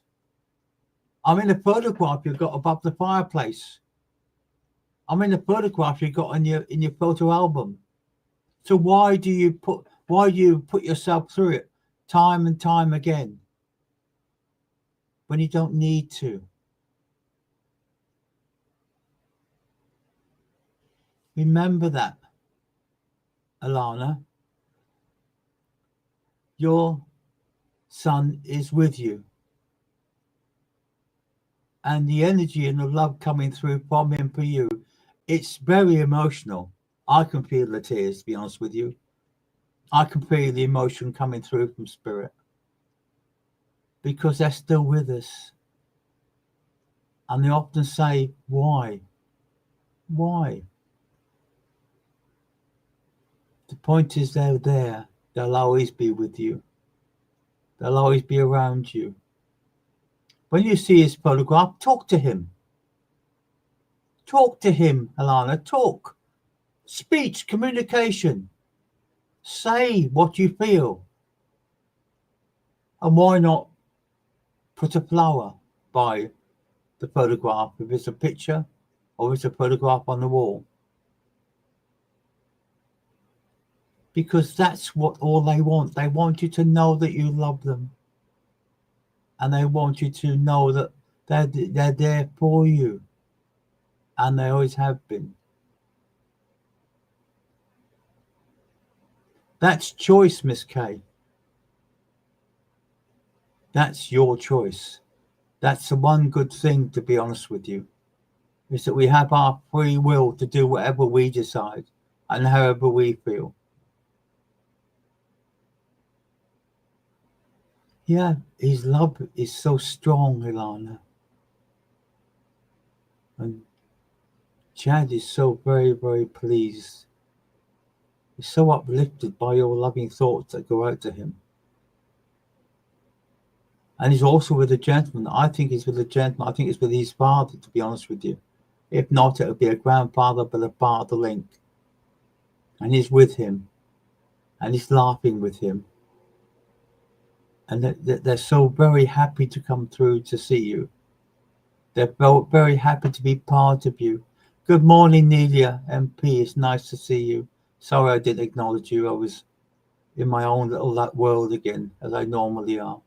I'm in the photograph you've got above the fireplace. I'm in the photograph you've got in your photo album. So why do you put yourself through it time and time again when you don't need to? Remember that, Alana. Your son is with you. And the energy and the love coming through from him for you, it's very emotional. I can feel the tears, to be honest with you. I can feel the emotion coming through from spirit. Because they're still with us. And they often say, why? Why? The point is they're there. They'll always be with you. They'll always be around you. When you see his photograph, talk to him. Talk to him, Alana. Talk. Speech, communication. Say what you feel. And why not put a flower by the photograph if it's a picture or it's a photograph on the wall? Because that's what all they want. They want you to know that you love them. And they want you to know that they're there for you. And they always have been. That's choice, Miss Kay. That's your choice. That's the one good thing, to be honest with you, is that we have our free will to do whatever we decide and however we feel. Yeah, his love is so strong, Ilana. And Chad is so very, very pleased. He's so uplifted by your loving thoughts that go out to him. And he's also with a gentleman. I think he's with a gentleman. I think it's with his father, to be honest with you. If not, it would be a grandfather, but a father link. And he's with him. And he's laughing with him. And they're so very happy to come through to see you. They're very happy to be part of you. Good morning, Nelia MP. It's nice to see you. Sorry I didn't acknowledge you. I was in my own little world again, as I normally are.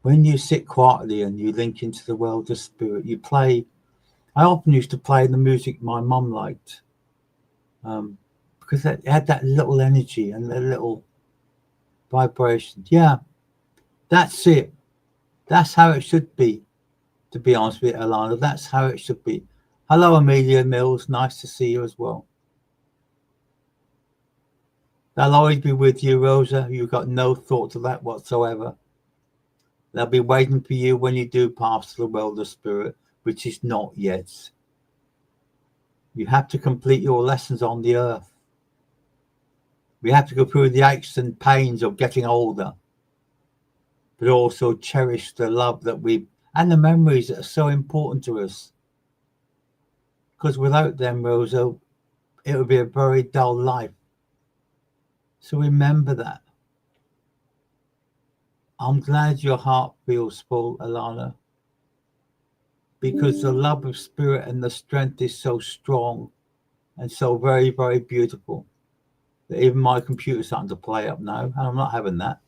When you sit quietly and you link into the world of spirit, you play. I often used to play the music my mum liked. Because it had that little energy and a little vibration. Yeah, that's it. That's how it should be, to be honest with you, Alana. That's how it should be. Hello, Amelia Mills. Nice to see you as well. They'll always be with you, Rosa. You've got no thought of that whatsoever. They'll be waiting for you when you do pass to the world of spirit, which is not yet. You have to complete your lessons on the earth. We have to go through the aches and pains of getting older, but also cherish the love that and the memories that are so important to us. Because without them, Rosa, it would be a very dull life. So remember that. I'm glad your heart feels full, Alana, because the love of spirit and the strength is so strong and so very, very beautiful. Even my computer's starting to play up now, and I'm not having that.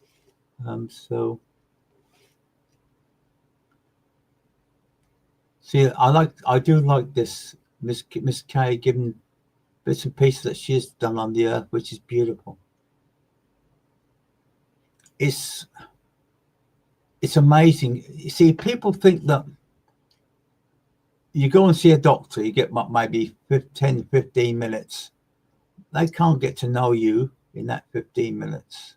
See, I do like this Miss Kay giving bits and pieces that she's done on the earth, which is beautiful. It's amazing. You see, people think that you go and see a doctor, you get maybe 10, 15 minutes. They can't get to know you in that 15 minutes.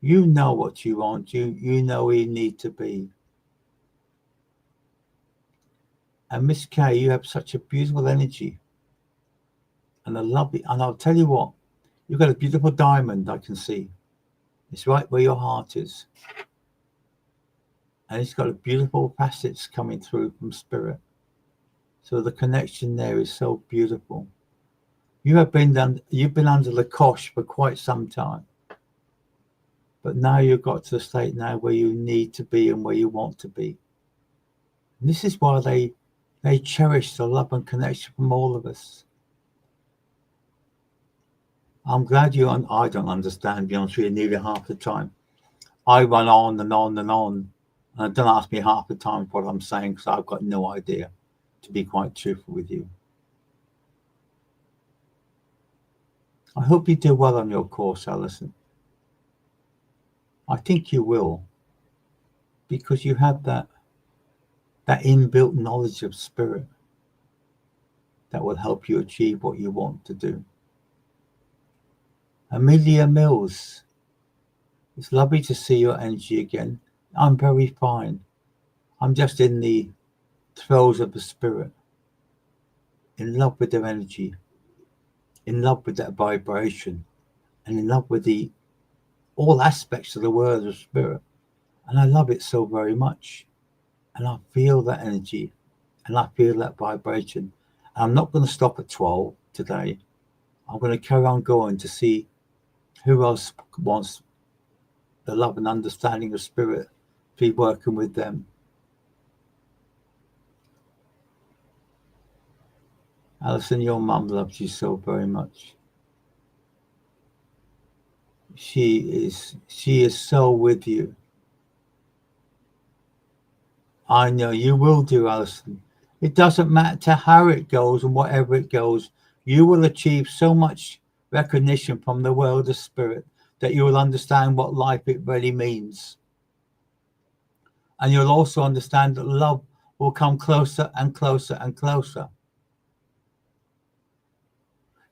You know what you want. You know where you need to be. And Miss Kay, you have such a beautiful energy. And I love it. And I'll tell you what, you've got a beautiful diamond I can see. It's right where your heart is. And it's got a beautiful facets coming through from spirit. So the connection there is so beautiful. You've been under the cosh for quite some time. But now you've got to the state now where you need to be and where you want to be. And this is why they cherish the love and connection from all of us. I'm glad I don't understand, to be honest with you, nearly half the time. I run on and on and on. And don't ask me half the time what I'm saying, because I've got no idea, to be quite truthful with you. I hope you do well on your course, Alison. I think you will, because you have that inbuilt knowledge of spirit that will help you achieve what you want to do. Amelia Mills, it's lovely to see your energy again. I'm very fine. I'm just in the throes of the spirit. in love with their energy, in love with that vibration, and in love with all aspects of the world of spirit. And I love it so very much. And I feel that energy, and I feel that vibration. And I'm not going to stop at 12 today. I'm going to carry on going to see who else wants the love and understanding of spirit, be working with them. Alison, your mum loves you so very much. She is so with you. I know you will do, Alison. It doesn't matter how it goes and whatever it goes, you will achieve so much recognition from the world of spirit that you will understand what life it really means. And you'll also understand that love will come closer and closer and closer.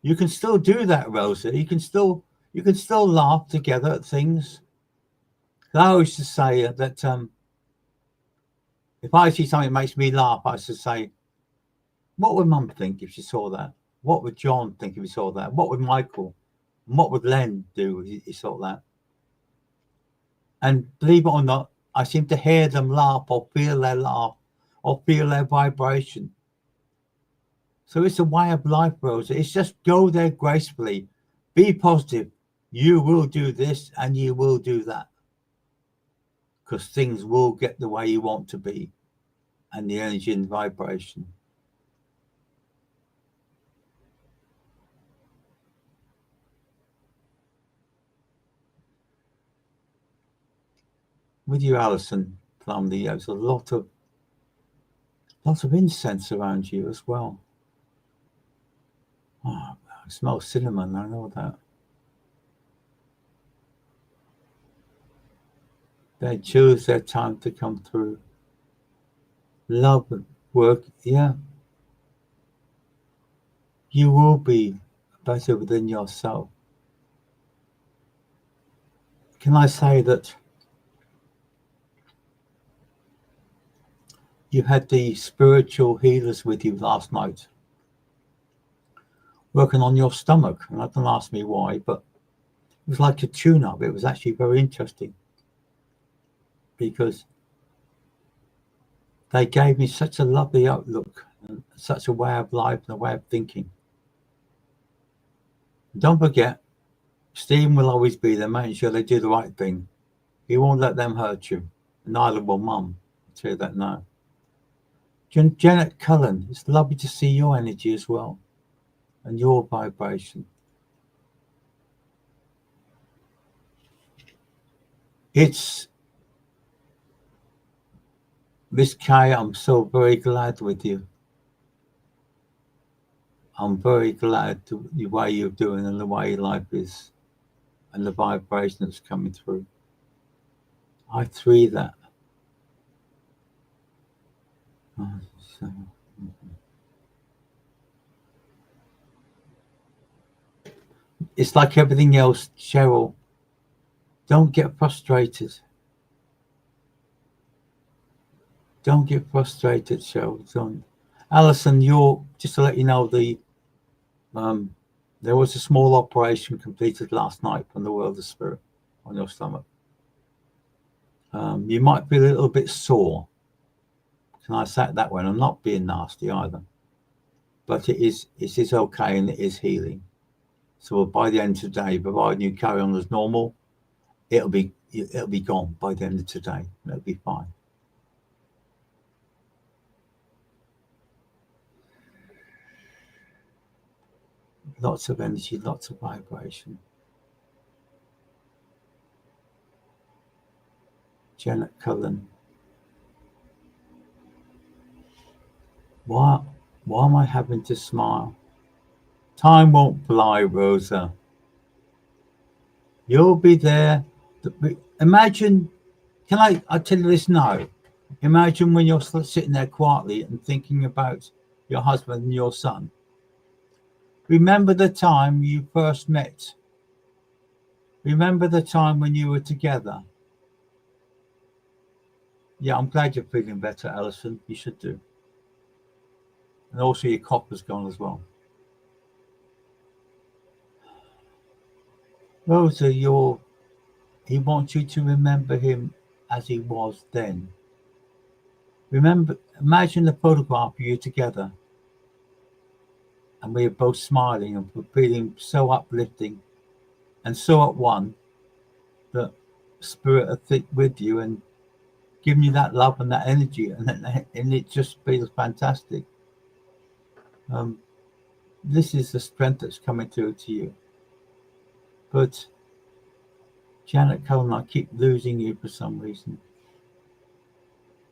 You can still do that, Rosa. You can still laugh together at things. I always just say that if I see something that makes me laugh, I should say, what would Mum think if she saw that? What would John think if he saw that? What would Michael? And what would Len do if he saw that? And believe it or not, I seem to hear them laugh or feel their laugh or feel their vibration. So it's a way of life, Rosa. It's just go there gracefully. Be positive. You will do this and you will do that. Because things will get the way you want to be. And the energy and vibration. With you, Alison Plumley, there's a lot of incense around you as well. Oh, I smell cinnamon, I know that. They choose their time to come through. Love and work, yeah. You will be better within yourself. Can I say that you had the spiritual healers with you last night, working on your stomach? And don't ask me why, but it was like a tune-up. It was actually very interesting because they gave me such a lovely outlook and such a way of life and a way of thinking. Don't forget, Stephen will always be there, making sure they do the right thing. He won't let them hurt you. Neither will Mum. I'll tell you that now. Janet Cullen, it's lovely to see your energy as well and your vibration. It's Miss Kay, I'm so very glad with you. I'm very glad to the way you're doing and the way life is and the vibration that's coming through. I three that. Oh, so, it's like everything else, Cheryl. Don't get frustrated. Don't get frustrated, Cheryl. Don't. Alison, just to let you know, there was a small operation completed last night from the world of spirit on your stomach. You might be a little bit sore. Can I say it that way? I'm not being nasty either. But it is okay and it is healing. So by the end of today, providing you carry on as normal, it'll be gone by the end of today. It'll be fine. Lots of energy, lots of vibration. Janet Cullen. Why am I having to smile? Time won't fly, Rosa. You'll be there. Imagine, I'll tell you this now. Imagine when you're sitting there quietly and thinking about your husband and your son. Remember the time you first met. Remember the time when you were together. Yeah, I'm glad you're feeling better, Alison. You should do. And also your copper's gone as well. Rosa, he wants you to remember him as he was then. Imagine the photograph of you together. And we are both smiling and feeling so uplifting and so at one that Spirit are thick with you and giving you that love and that energy, and it just feels fantastic. This is the strength that's coming through to you. But Janet Cullen, I keep losing you for some reason.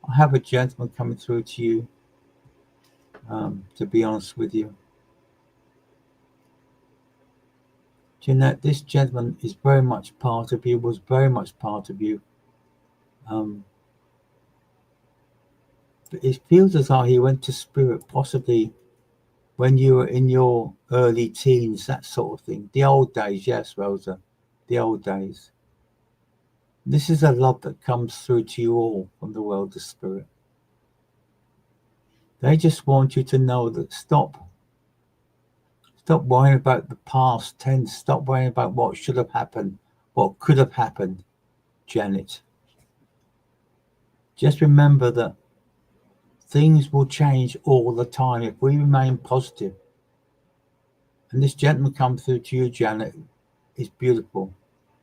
I have a gentleman coming through to you, to be honest with you. Jeanette, this gentleman is very much part of you, was very much part of you. But it feels as though he went to Spirit possibly when you were in your early teens, that sort of thing. The old days, yes, Rosa, the old days. This is a love that comes through to you all from the world of Spirit. They just want you to know that stop worrying about the past tense. Stop worrying about what should have happened, what could have happened, Janet. Just remember that things will change all the time if we remain positive. And this gentleman comes through to you, Janet, is beautiful.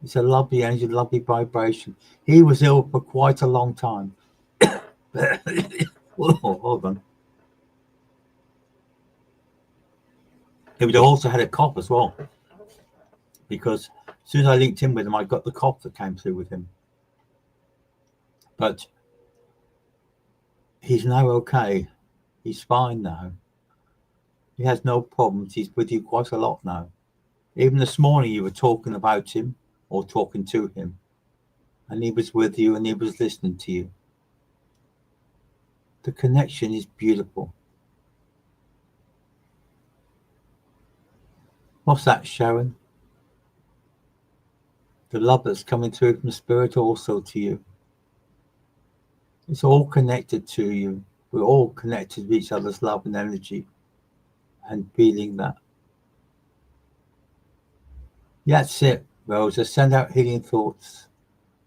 It's a lovely energy, lovely vibration. He was ill for quite a long time. Oh, hold on. He would have also had a cough as well, because as soon as I linked in with him, I got the cough that came through with him. But he's now okay. He's fine now. He has no problems. He's with you quite a lot now. Even this morning you were talking about him or talking to him, and he was with you and he was listening to you. The connection is beautiful. What's that, Sharon? The love that's coming through from Spirit also to you. It's all connected to you. We're all connected with each other's love and energy and feeling that. That's it, Rosa. Send out healing thoughts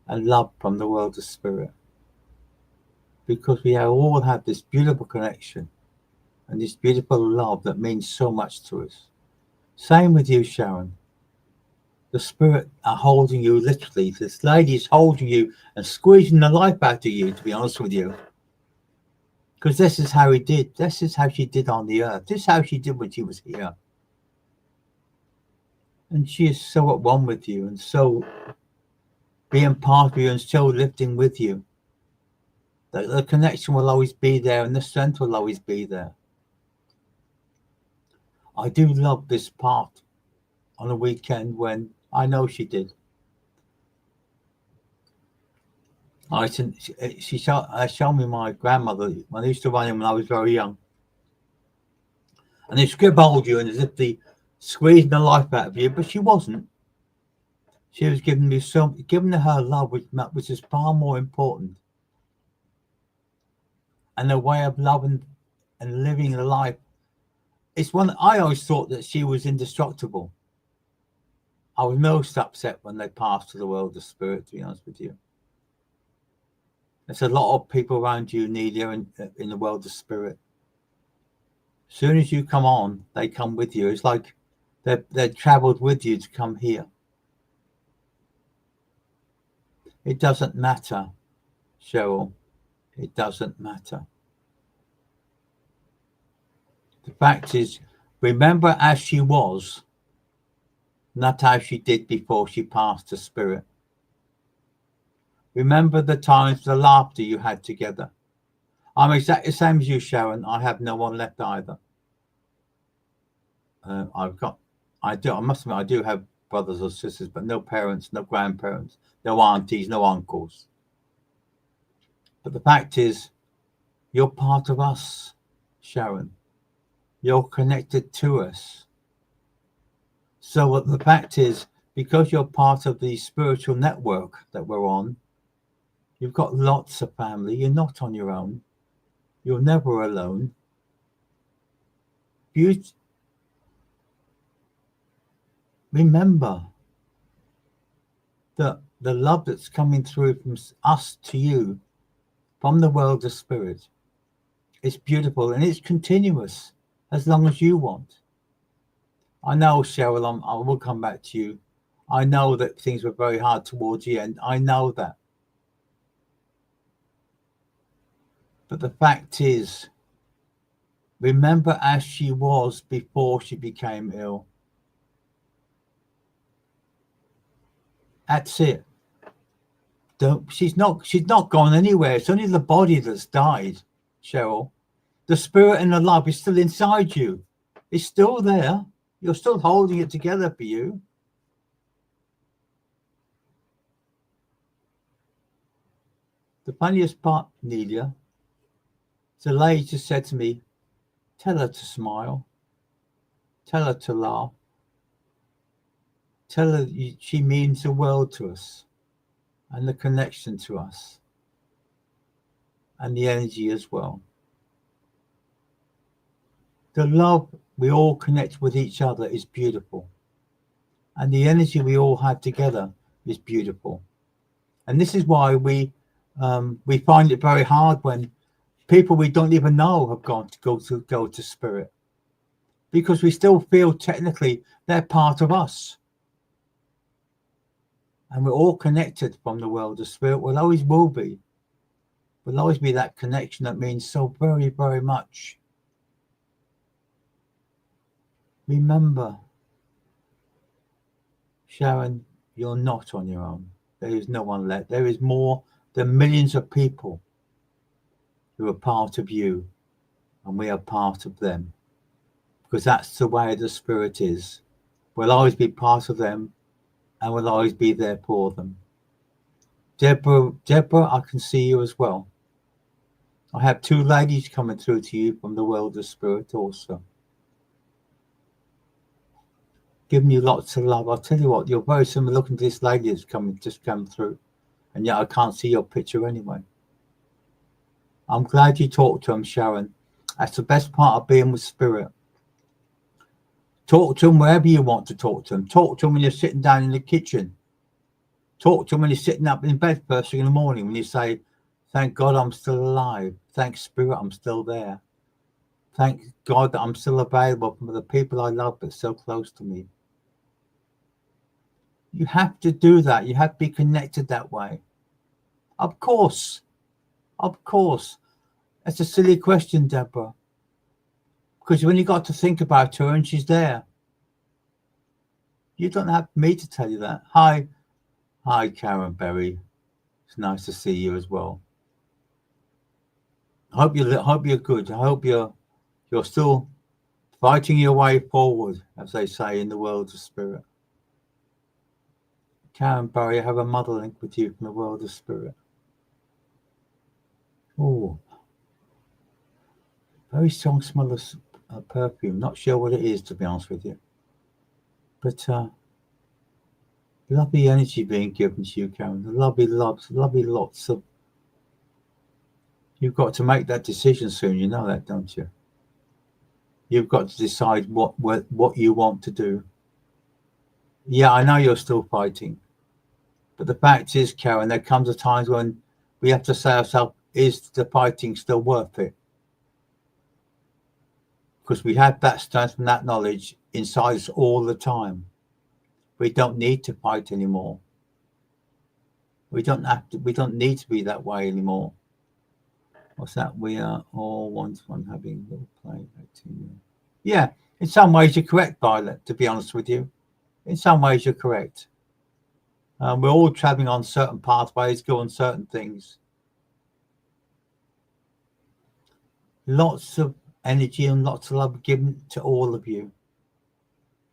and love from the world of Spirit. Because we all have this beautiful connection and this beautiful love that means so much to us. Same with you, Sharon. The Spirit are holding you literally. This lady is holding you and squeezing the life out of you, to be honest with you. Because this is how he did. This is how she did on the earth. This is how she did when she was here. And she is so at one with you and so being part of you and so lifting with you. The connection will always be there and the strength will always be there. I do love this part on a weekend when I know she did. She showed me my grandmother when I used to run him when I was very young. And they grip hold you and as if they squeezing the life out of you, but she wasn't. She was giving her love, which is far more important. And a way of loving and living the life. It's one I always thought that she was indestructible. I was most upset when they passed to the world of Spirit, to be honest with you. There's a lot of people around you, Nelia, in the world of Spirit. As soon as you come on, they come with you. It's like they've travelled with you to come here. It doesn't matter, Cheryl. It doesn't matter. The fact is, remember as she was, not how she did before she passed to Spirit. Remember the times, the laughter you had together. I'm exactly the same as you, Sharon. I have no one left either. I must admit, I do have brothers or sisters, but no parents, no grandparents, no aunties, no uncles. But the fact is, you're part of us, Sharon. You're connected to us. So the fact is, because you're part of the spiritual network that we're on, you've got lots of family. You're not on your own. You're never alone. beauty. Remember that the love that's coming through from us to you, from the world of spirit, is beautiful and it's continuous as long as you want. I know, Cheryl, I will come back to you. I know that things were very hard towards the end. I know that. But the fact is, remember as she was before she became ill. That's it. She's not gone anywhere. It's only the body that's died, Cheryl. The spirit and the love is still inside you. It's still there. You're still holding it together for you. The funniest part, Nelia, the lady just said to me, tell her to smile. Tell her to laugh. Tell her she means the world to us and the connection to us and the energy as well. The love we all connect with each other is beautiful. And the energy we all have together is beautiful. And this is why we find it very hard when people we don't even know have go to spirit, because we still feel technically they're part of us. And we're all connected from the world of spirit. We'll always will be. We'll always be that connection that means so very, very much. Remember, Sharon, you're not on your own. There is no one left. There is more than millions of people who are part of you, and we are part of them. Because that's the way the spirit is. We'll always be part of them, and we'll always be there for them. Deborah, I can see you as well. I have two ladies coming through to you from the world of spirit also. Giving you lots of love. I'll tell you what, you're very similar looking to this lady that's just come through. And yet I can't see your picture anyway. I'm glad you talked to him, Sharon. That's the best part of being with spirit. Talk to him wherever you want to talk to him. Talk to him when you're sitting down in the kitchen. Talk to him when you're sitting up in bed first thing in the morning, when you say, thank God I'm still alive. Thank Spirit I'm still there. Thank God that I'm still available for the people I love but so close to me. You have to do that. You have to be connected that way. Of course. Of course. That's a silly question, Deborah. Because when you got to think about her and she's there, you don't have me to tell you that. Hi, Karen Berry. It's nice to see you as well. I hope you're good. I hope you're still fighting your way forward, as they say in the world of spirit. Karen Berry, I have a mother link with you from the world of spirit. Oh, very strong smell of perfume. Not sure what it is, to be honest with you. But lovely energy being given to you, Karen. Lovely loves, lovely lots of. You've got to make that decision soon. You know that, don't you? You've got to decide what you want to do. Yeah, I know you're still fighting. But the fact is, Karen, there comes a time when we have to say ourselves, is the fighting still worth it? Because we have that strength and that knowledge inside us all the time. We don't need to fight anymore. We don't need to be that way anymore. What's that? We are all one having a little play. Yeah, in some ways you're correct, Violet, to be honest with you. In some ways you're correct. We're all traveling on certain pathways, doing certain things. Lots of energy and lots of love given to all of you.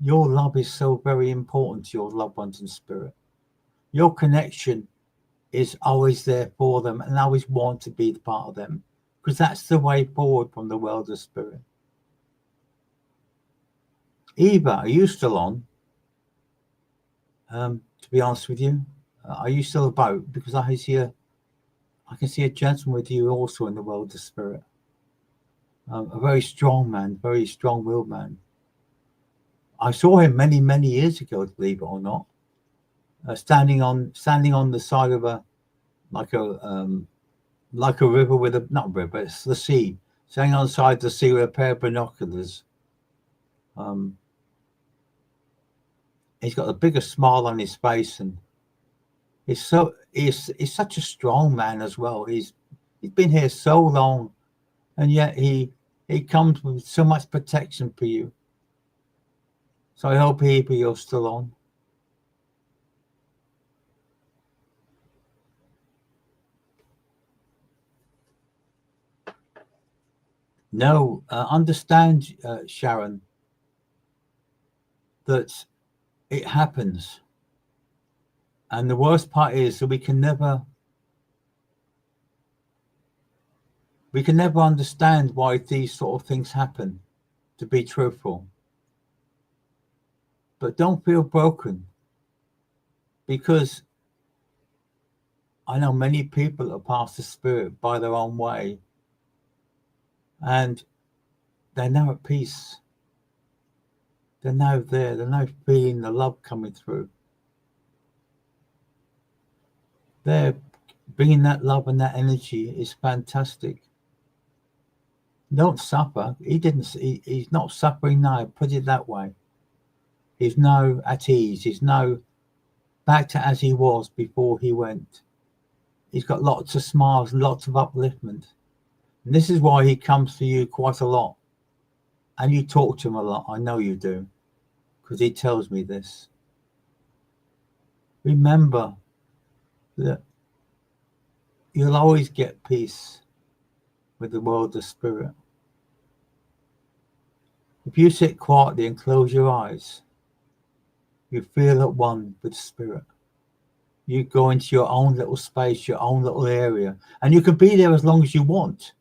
Your love is so very important to your loved ones in spirit. Your connection is always there for them and always want to be part of them, because that's the way forward from the world of spirit. Eva, are you still on? To be honest with you, are you still about? Because I can see a gentleman with you also in the world of spirit. a very strong man, very strong-willed man. I saw him many years ago, believe it or not, standing on the side of a like a river with a not river, it's the sea, standing on the side of the sea with a pair of binoculars. He's got the biggest smile on his face, and he's such a strong man as well. He's been here so long, and yet he comes with so much protection for you. So I hope you're still on. No, understand, Sharon, that it happens. And the worst part is that we can never understand why these sort of things happen, to be truthful. But don't feel broken, because I know many people that pass the spirit by their own way, and they're now at peace. They're now there. They're now feeling the love coming through. They're bringing that love and that energy is fantastic. Don't suffer. He's not suffering now. Put it that way. He's now at ease. He's now back to as he was before he went. He's got lots of smiles, lots of upliftment. And this is why he comes to you quite a lot. And you talk to him a lot. I know you do, because he tells me this. Remember that you'll always get peace with the world of spirit. If you sit quietly and close your eyes, you feel at one with spirit. You go into your own little space, your own little area, and you can be there as long as you want.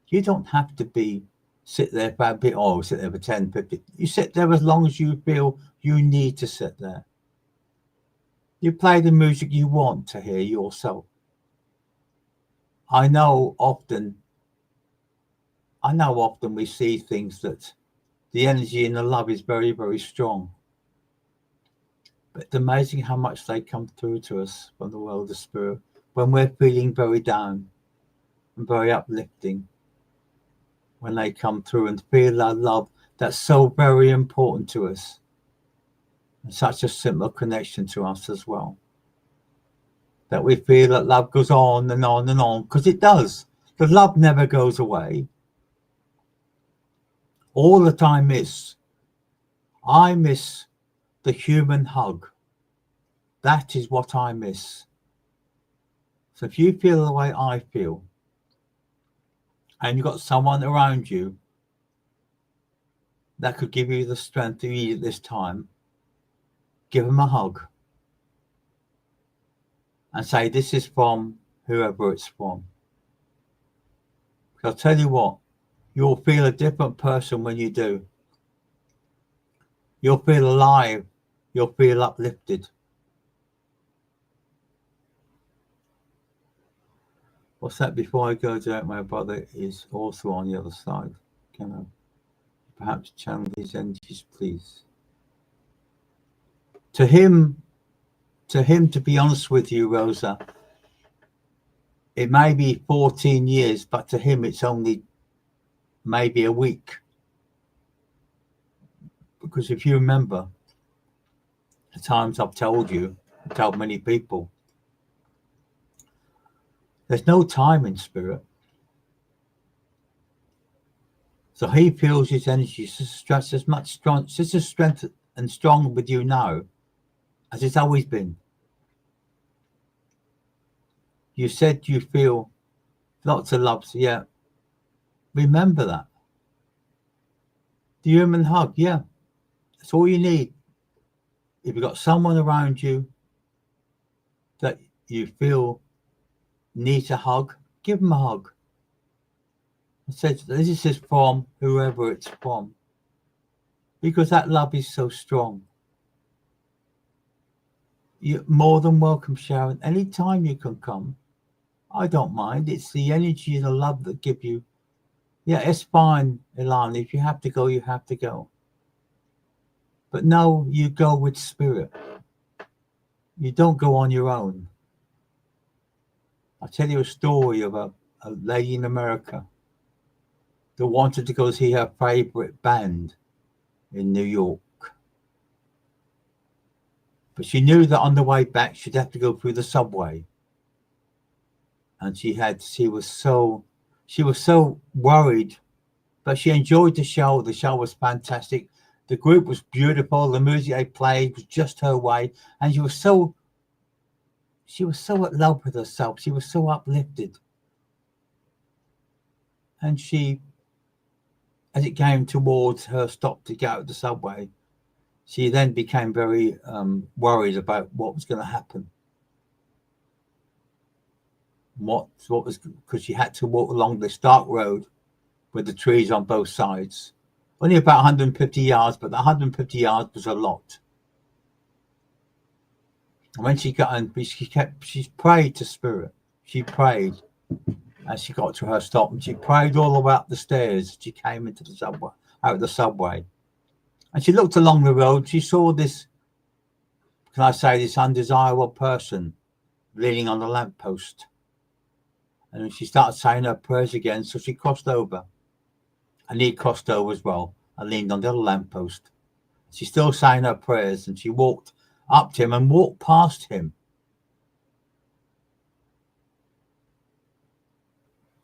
You don't have to sit there for a bit, sit there for 10, 50. You sit there as long as you feel you need to sit there. You play the music you want to hear yourself. I know often we see things that the energy and the love is very, very strong. But it's amazing how much they come through to us from the world of spirit when we're feeling very down and very uplifting. When they come through and feel that love that's so very important to us, and such a simple connection to us as well, that we feel that love goes on and on and on, because it does. The love never goes away. All that I miss the human hug. That is what I miss. So if you feel the way I feel, and you've got someone around you that could give you the strength you need at this time, give them a hug and say, this is from whoever it's from. I'll tell you what, you'll feel a different person when you do. You'll feel alive. You'll feel uplifted. What's that? Before I go, Jack, my brother is also on the other side. Can I perhaps channel his energies, please? To him, to be honest with you, Rosa, it may be 14 years, but to him it's only maybe a week. Because if you remember the times I've told many people, there's no time in spirit. So he feels his energy just as much strong, just as strength and strong with you now as it's always been. You said you feel lots of love. So yeah, remember that. The human hug, yeah, that's all you need. If you've got someone around you that you feel needs a hug, give them a hug. I said, this is from whoever it's from, because that love is so strong. You're more than welcome, Sharon. Anytime you can come, I don't mind. It's the energy and the love that give you Yeah, it's fine, Ilana. If you have to go, you have to go. But no, you go with spirit. You don't go on your own. I'll tell you a story of a lady in America that wanted to go see her favorite band in New York. But she knew that on the way back she'd have to go through the subway. And she was so worried, but she enjoyed the show. The show was fantastic. The group was beautiful. The music they played was just her way. And she was so in love with herself. She was so uplifted. And she, as it came towards her stop to get out of the subway, she then became very worried about what was going to happen. What was, because she had to walk along this dark road with the trees on both sides. Only about 150 yards, but the 150 yards was a lot. And when she got in, she prayed to spirit. She prayed as she got to her stop, and she prayed all the way up the stairs. She came into the subway, out of the subway, and she looked along the road. She saw this, can I say, this undesirable person leaning on the lamppost. And she started saying her prayers again, so she crossed over. And he crossed over as well and leaned on the other lamppost. She's still saying her prayers, and she walked up to him and walked past him.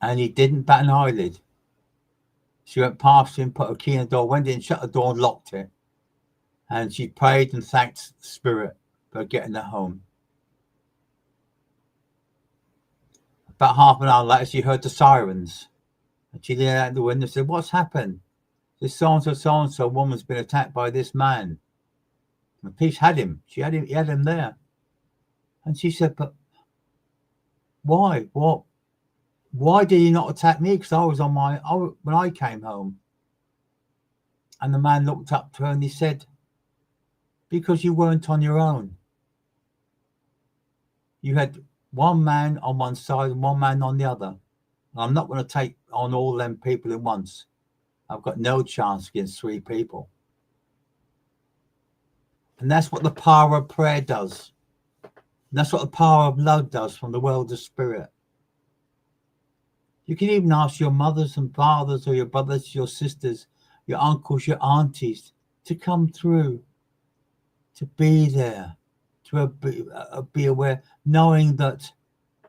And he didn't bat an eyelid. She went past him, put her key in the door, went in, shut the door and locked it. And she prayed and thanked the spirit for getting her home. About half an hour later, she heard the sirens. And she leaned out the window and said, "What's happened? This so-and-so woman's been attacked by this man." And the police had him. He had him there. And she said, "But why? What? Why did he not attack me? Because I was when I came home." And the man looked up to her and he said, "Because you weren't on your own. You had one man on one side and one man on the other. And I'm not going to take on all them people at once. I've got no chance against 3 people." And that's what the power of prayer does. And that's what the power of love does from the world of spirit. You can even ask your mothers and fathers, or your brothers, your sisters, your uncles, your aunties to come through, to be there, to be aware, knowing that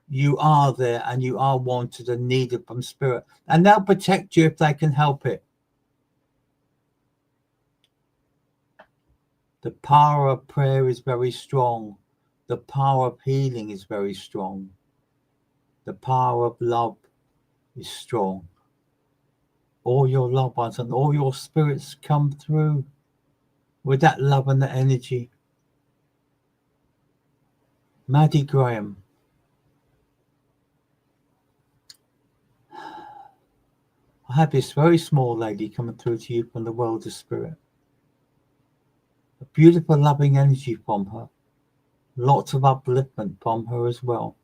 you are there and you are wanted and needed from spirit. And they'll protect you if they can help it. The power of prayer is very strong. The power of healing is very strong. The power of love is strong. All your loved ones and all your spirits come through with that love and the energy. Maddie Graham. I have this very small lady coming through to you from the world of spirit. A beautiful loving energy from her. Lots of upliftment from her as well.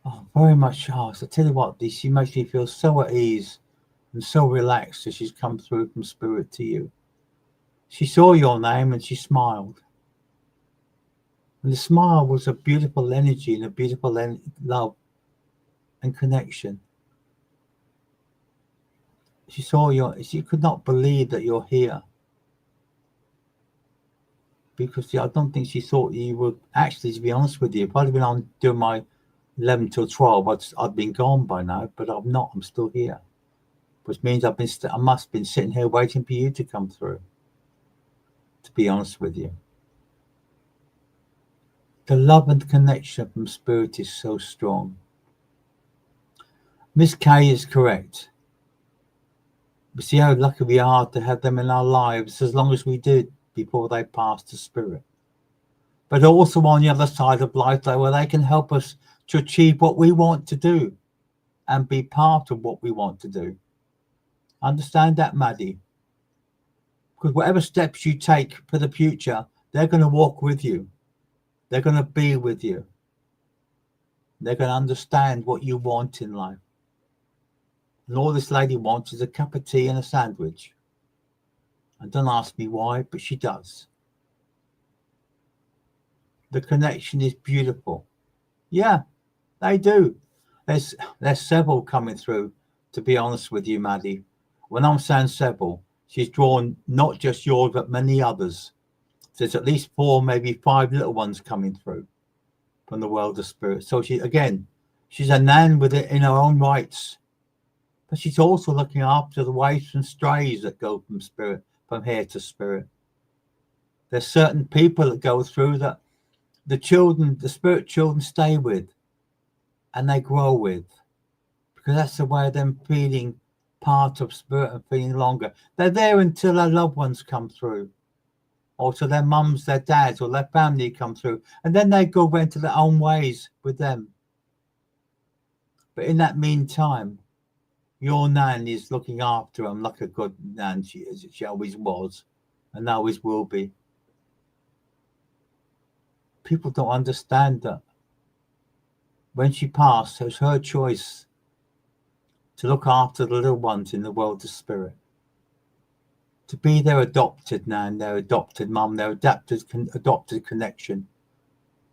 Oh, very much. I tell you what, she makes me feel so at ease and so relaxed as she's come through from spirit to you. She saw your name and she smiled. And the smile was a beautiful energy and a beautiful love and connection. She could not believe that you're here. Because I don't think she thought you would actually, to be honest with you, if I'd been on doing my 11 till 12, I'd been gone by now, but I'm not. I'm still here. Which means I must have been sitting here waiting for you to come through, to be honest with you. The love and connection from spirit is so strong. Miss K is correct. We see how lucky we are to have them in our lives as long as we did before they passed to spirit. But also on the other side of life, though, where they can help us to achieve what we want to do and be part of what we want to do. Understand that, Maddie? Because whatever steps you take for the future, they're going to walk with you. They're going to be with you. They're going to understand what you want in life. And all this lady wants is a cup of tea and a sandwich. And don't ask me why, but she does. The connection is beautiful. Yeah, they do. There's several coming through, to be honest with you, Maddie. When I'm saying several, she's drawn not just yours, but many others. There's at least 4, maybe 5 little ones coming through from the world of spirit. So she's a nan with it in her own rights. But she's also looking after the waifs and strays that go from spirit, from here to spirit. There's certain people that go through that the spirit children stay with and they grow with, because that's the way of them feeling part of spirit and feeling longer. They're there until their loved ones come through, or to their mums, their dads, or their family come through, and then they go into their own ways with them. But in that meantime, your nan is looking after them like a good nan she always was and always will be. People don't understand that when she passed, it was her choice to look after the little ones in the world of spirit, to be their adopted nan, their adopted mum, their adopted connection,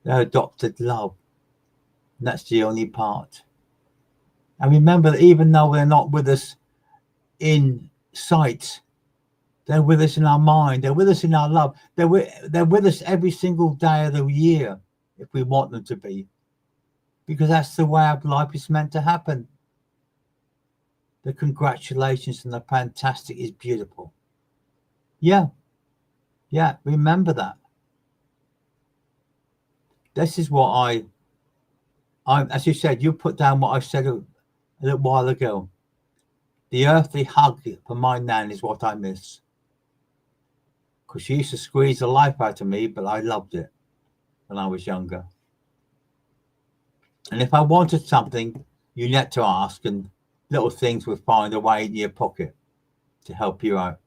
their adopted love. And that's the only part. And remember that even though they're not with us in sight, they're with us in our mind, they're with us in our love, they're with us every single day of the year if we want them to be, because that's the way our life is meant to happen. The congratulations and the fantastic is beautiful. Yeah, remember that. This is what I as you said, you put down what I said a little while ago. The earthly hug for my nan is what I miss. Because she used to squeeze the life out of me, but I loved it when I was younger. And if I wanted something, you had to ask, and little things would find a way in your pocket to help you out.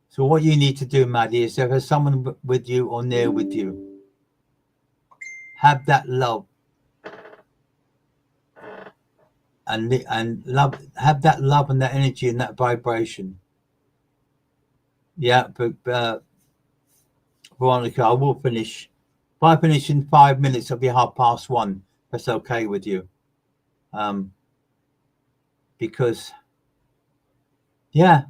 So what you need to do, Maddie, is if there's someone with you or near with you, have that love and love, have that love and that energy and that vibration. Yeah, but Veronica, I will finish. If I finish in 5 minutes, it'll be 1:30. That's okay with you. Because, yeah,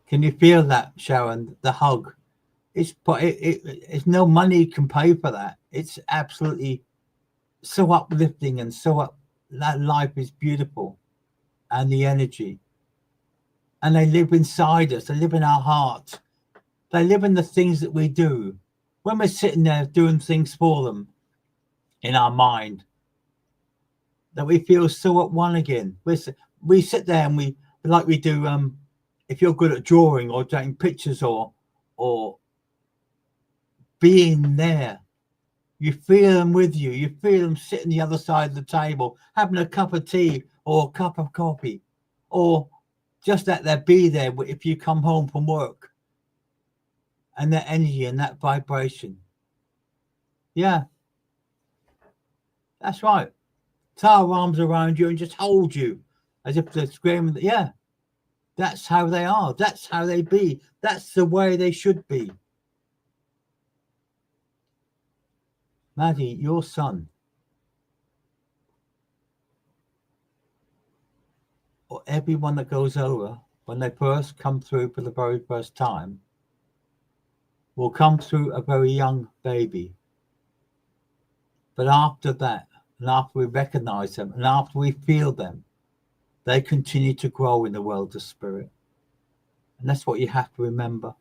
can you feel that, Sharon? The hug. It's no money can pay for that. It's absolutely so uplifting and that life is beautiful, and the energy. And they live inside us. They live in our heart. They live in the things that we do. When we're sitting there doing things for them in our mind, that we feel so at one again. We sit there and we do. If you're good at drawing or taking pictures or being there, you feel them with you. You feel them sitting the other side of the table, having a cup of tea or a cup of coffee, or just let there be there if you come home from work. And that energy and that vibration. Yeah. That's right. Tie our arms around you and just hold you as if they're screaming. Yeah. That's how they are. That's how they be. That's the way they should be. Maddie, your son, or everyone that goes over when they first come through for the very first time, will come through a very young baby. But after that, and after we recognize them, and after we feel them, they continue to grow in the world of spirit. And that's what you have to remember.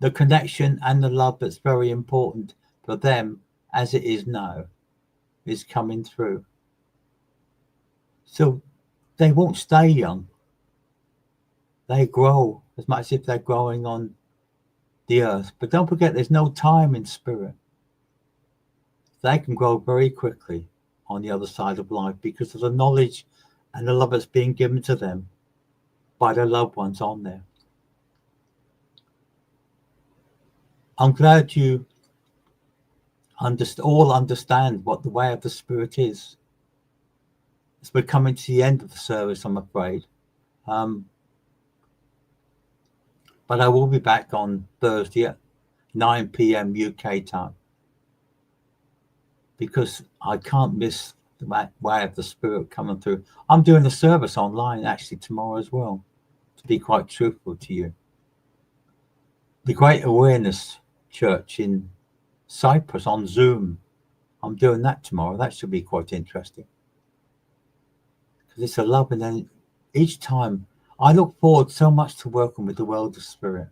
The connection and the love that's very important for them, as it is now, is coming through. So they won't stay young. They grow as much as if they're growing on the earth. But don't forget, there's no time in spirit. They can grow very quickly on the other side of life because of the knowledge and the love that's being given to them by their loved ones on there. I'm glad you all understand what the way of the spirit is. we're coming to the end of the service, I'm afraid. But I will be back on Thursday at 9 p.m. UK time, because I can't miss the way of the Spirit coming through. I'm doing a service online actually tomorrow as well, to be quite truthful to you. The Great Awareness Church in Cyprus on Zoom. I'm doing that tomorrow. That should be quite interesting, because it's a love, and then each time I look forward so much to working with the world of spirit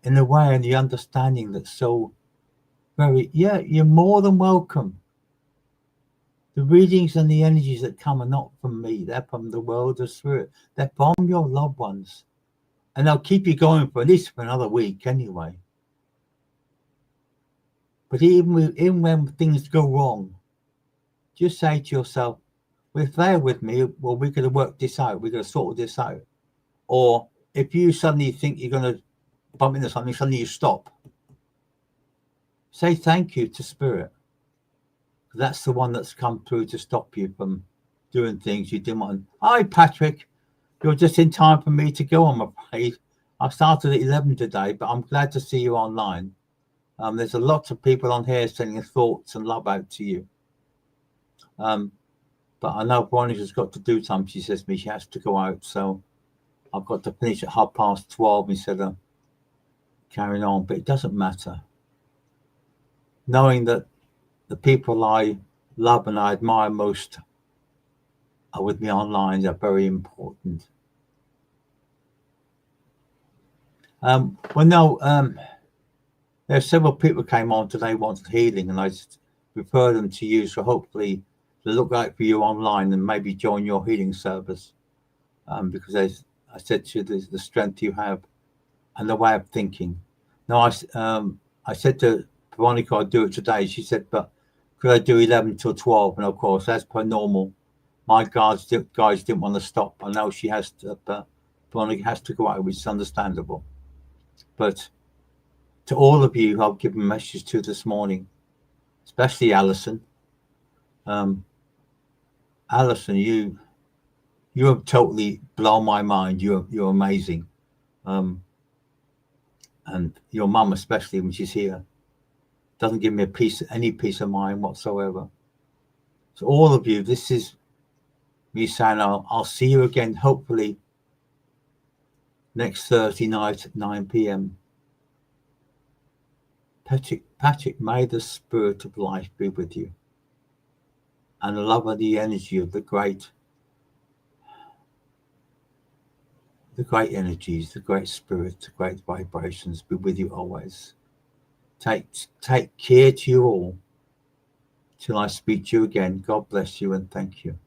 in a way, and the understanding that's so very, you're more than welcome. The readings and the energies that come are not from me, they're from the world of spirit. They're from your loved ones, and they'll keep you going for at least for another week anyway. But even when things go wrong, just say to yourself, well, if they're with me, well, we're going to work this out. We're going to sort this out. Or if you suddenly think you're going to bump into something, suddenly you stop. Say thank you to Spirit. That's the one that's come through to stop you from doing things you didn't want. Hi, Patrick. You're just in time for me to go, I'm afraid. I started at 11 today, but I'm glad to see you online. There's a lot of people on here sending thoughts and love out to you. But I know Veronica's got to do something. She says to me she has to go out, so I've got to finish at 12:30 instead of carrying on. But it doesn't matter. Knowing that the people I love and I admire most are with me online, they're very important. There are several people came on today wanted healing, and I just refer them to you, so hopefully they'll look out for you online and maybe join your healing service, because as I said to you, there's the strength you have and the way of thinking. Now, I said to Veronica I'd do it today. She said, but could I do 11 till 12? And of course, as per normal, my guys didn't want to stop. I know she has to, but Veronica has to go out, which is understandable. But to all of you who I've given messages to this morning, especially Alison, Alison, you have totally blown my mind. You're amazing, and your mum especially when she's here doesn't give me any peace of mind whatsoever. So all of you, this is me saying I'll see you again hopefully next Thursday night at 9 p.m. Patrick, may the Spirit of life be with you, and the love and the energy of the great energies, the great spirit, the great vibrations be with you always. Take care to you all till I speak to you again. God bless you and thank you.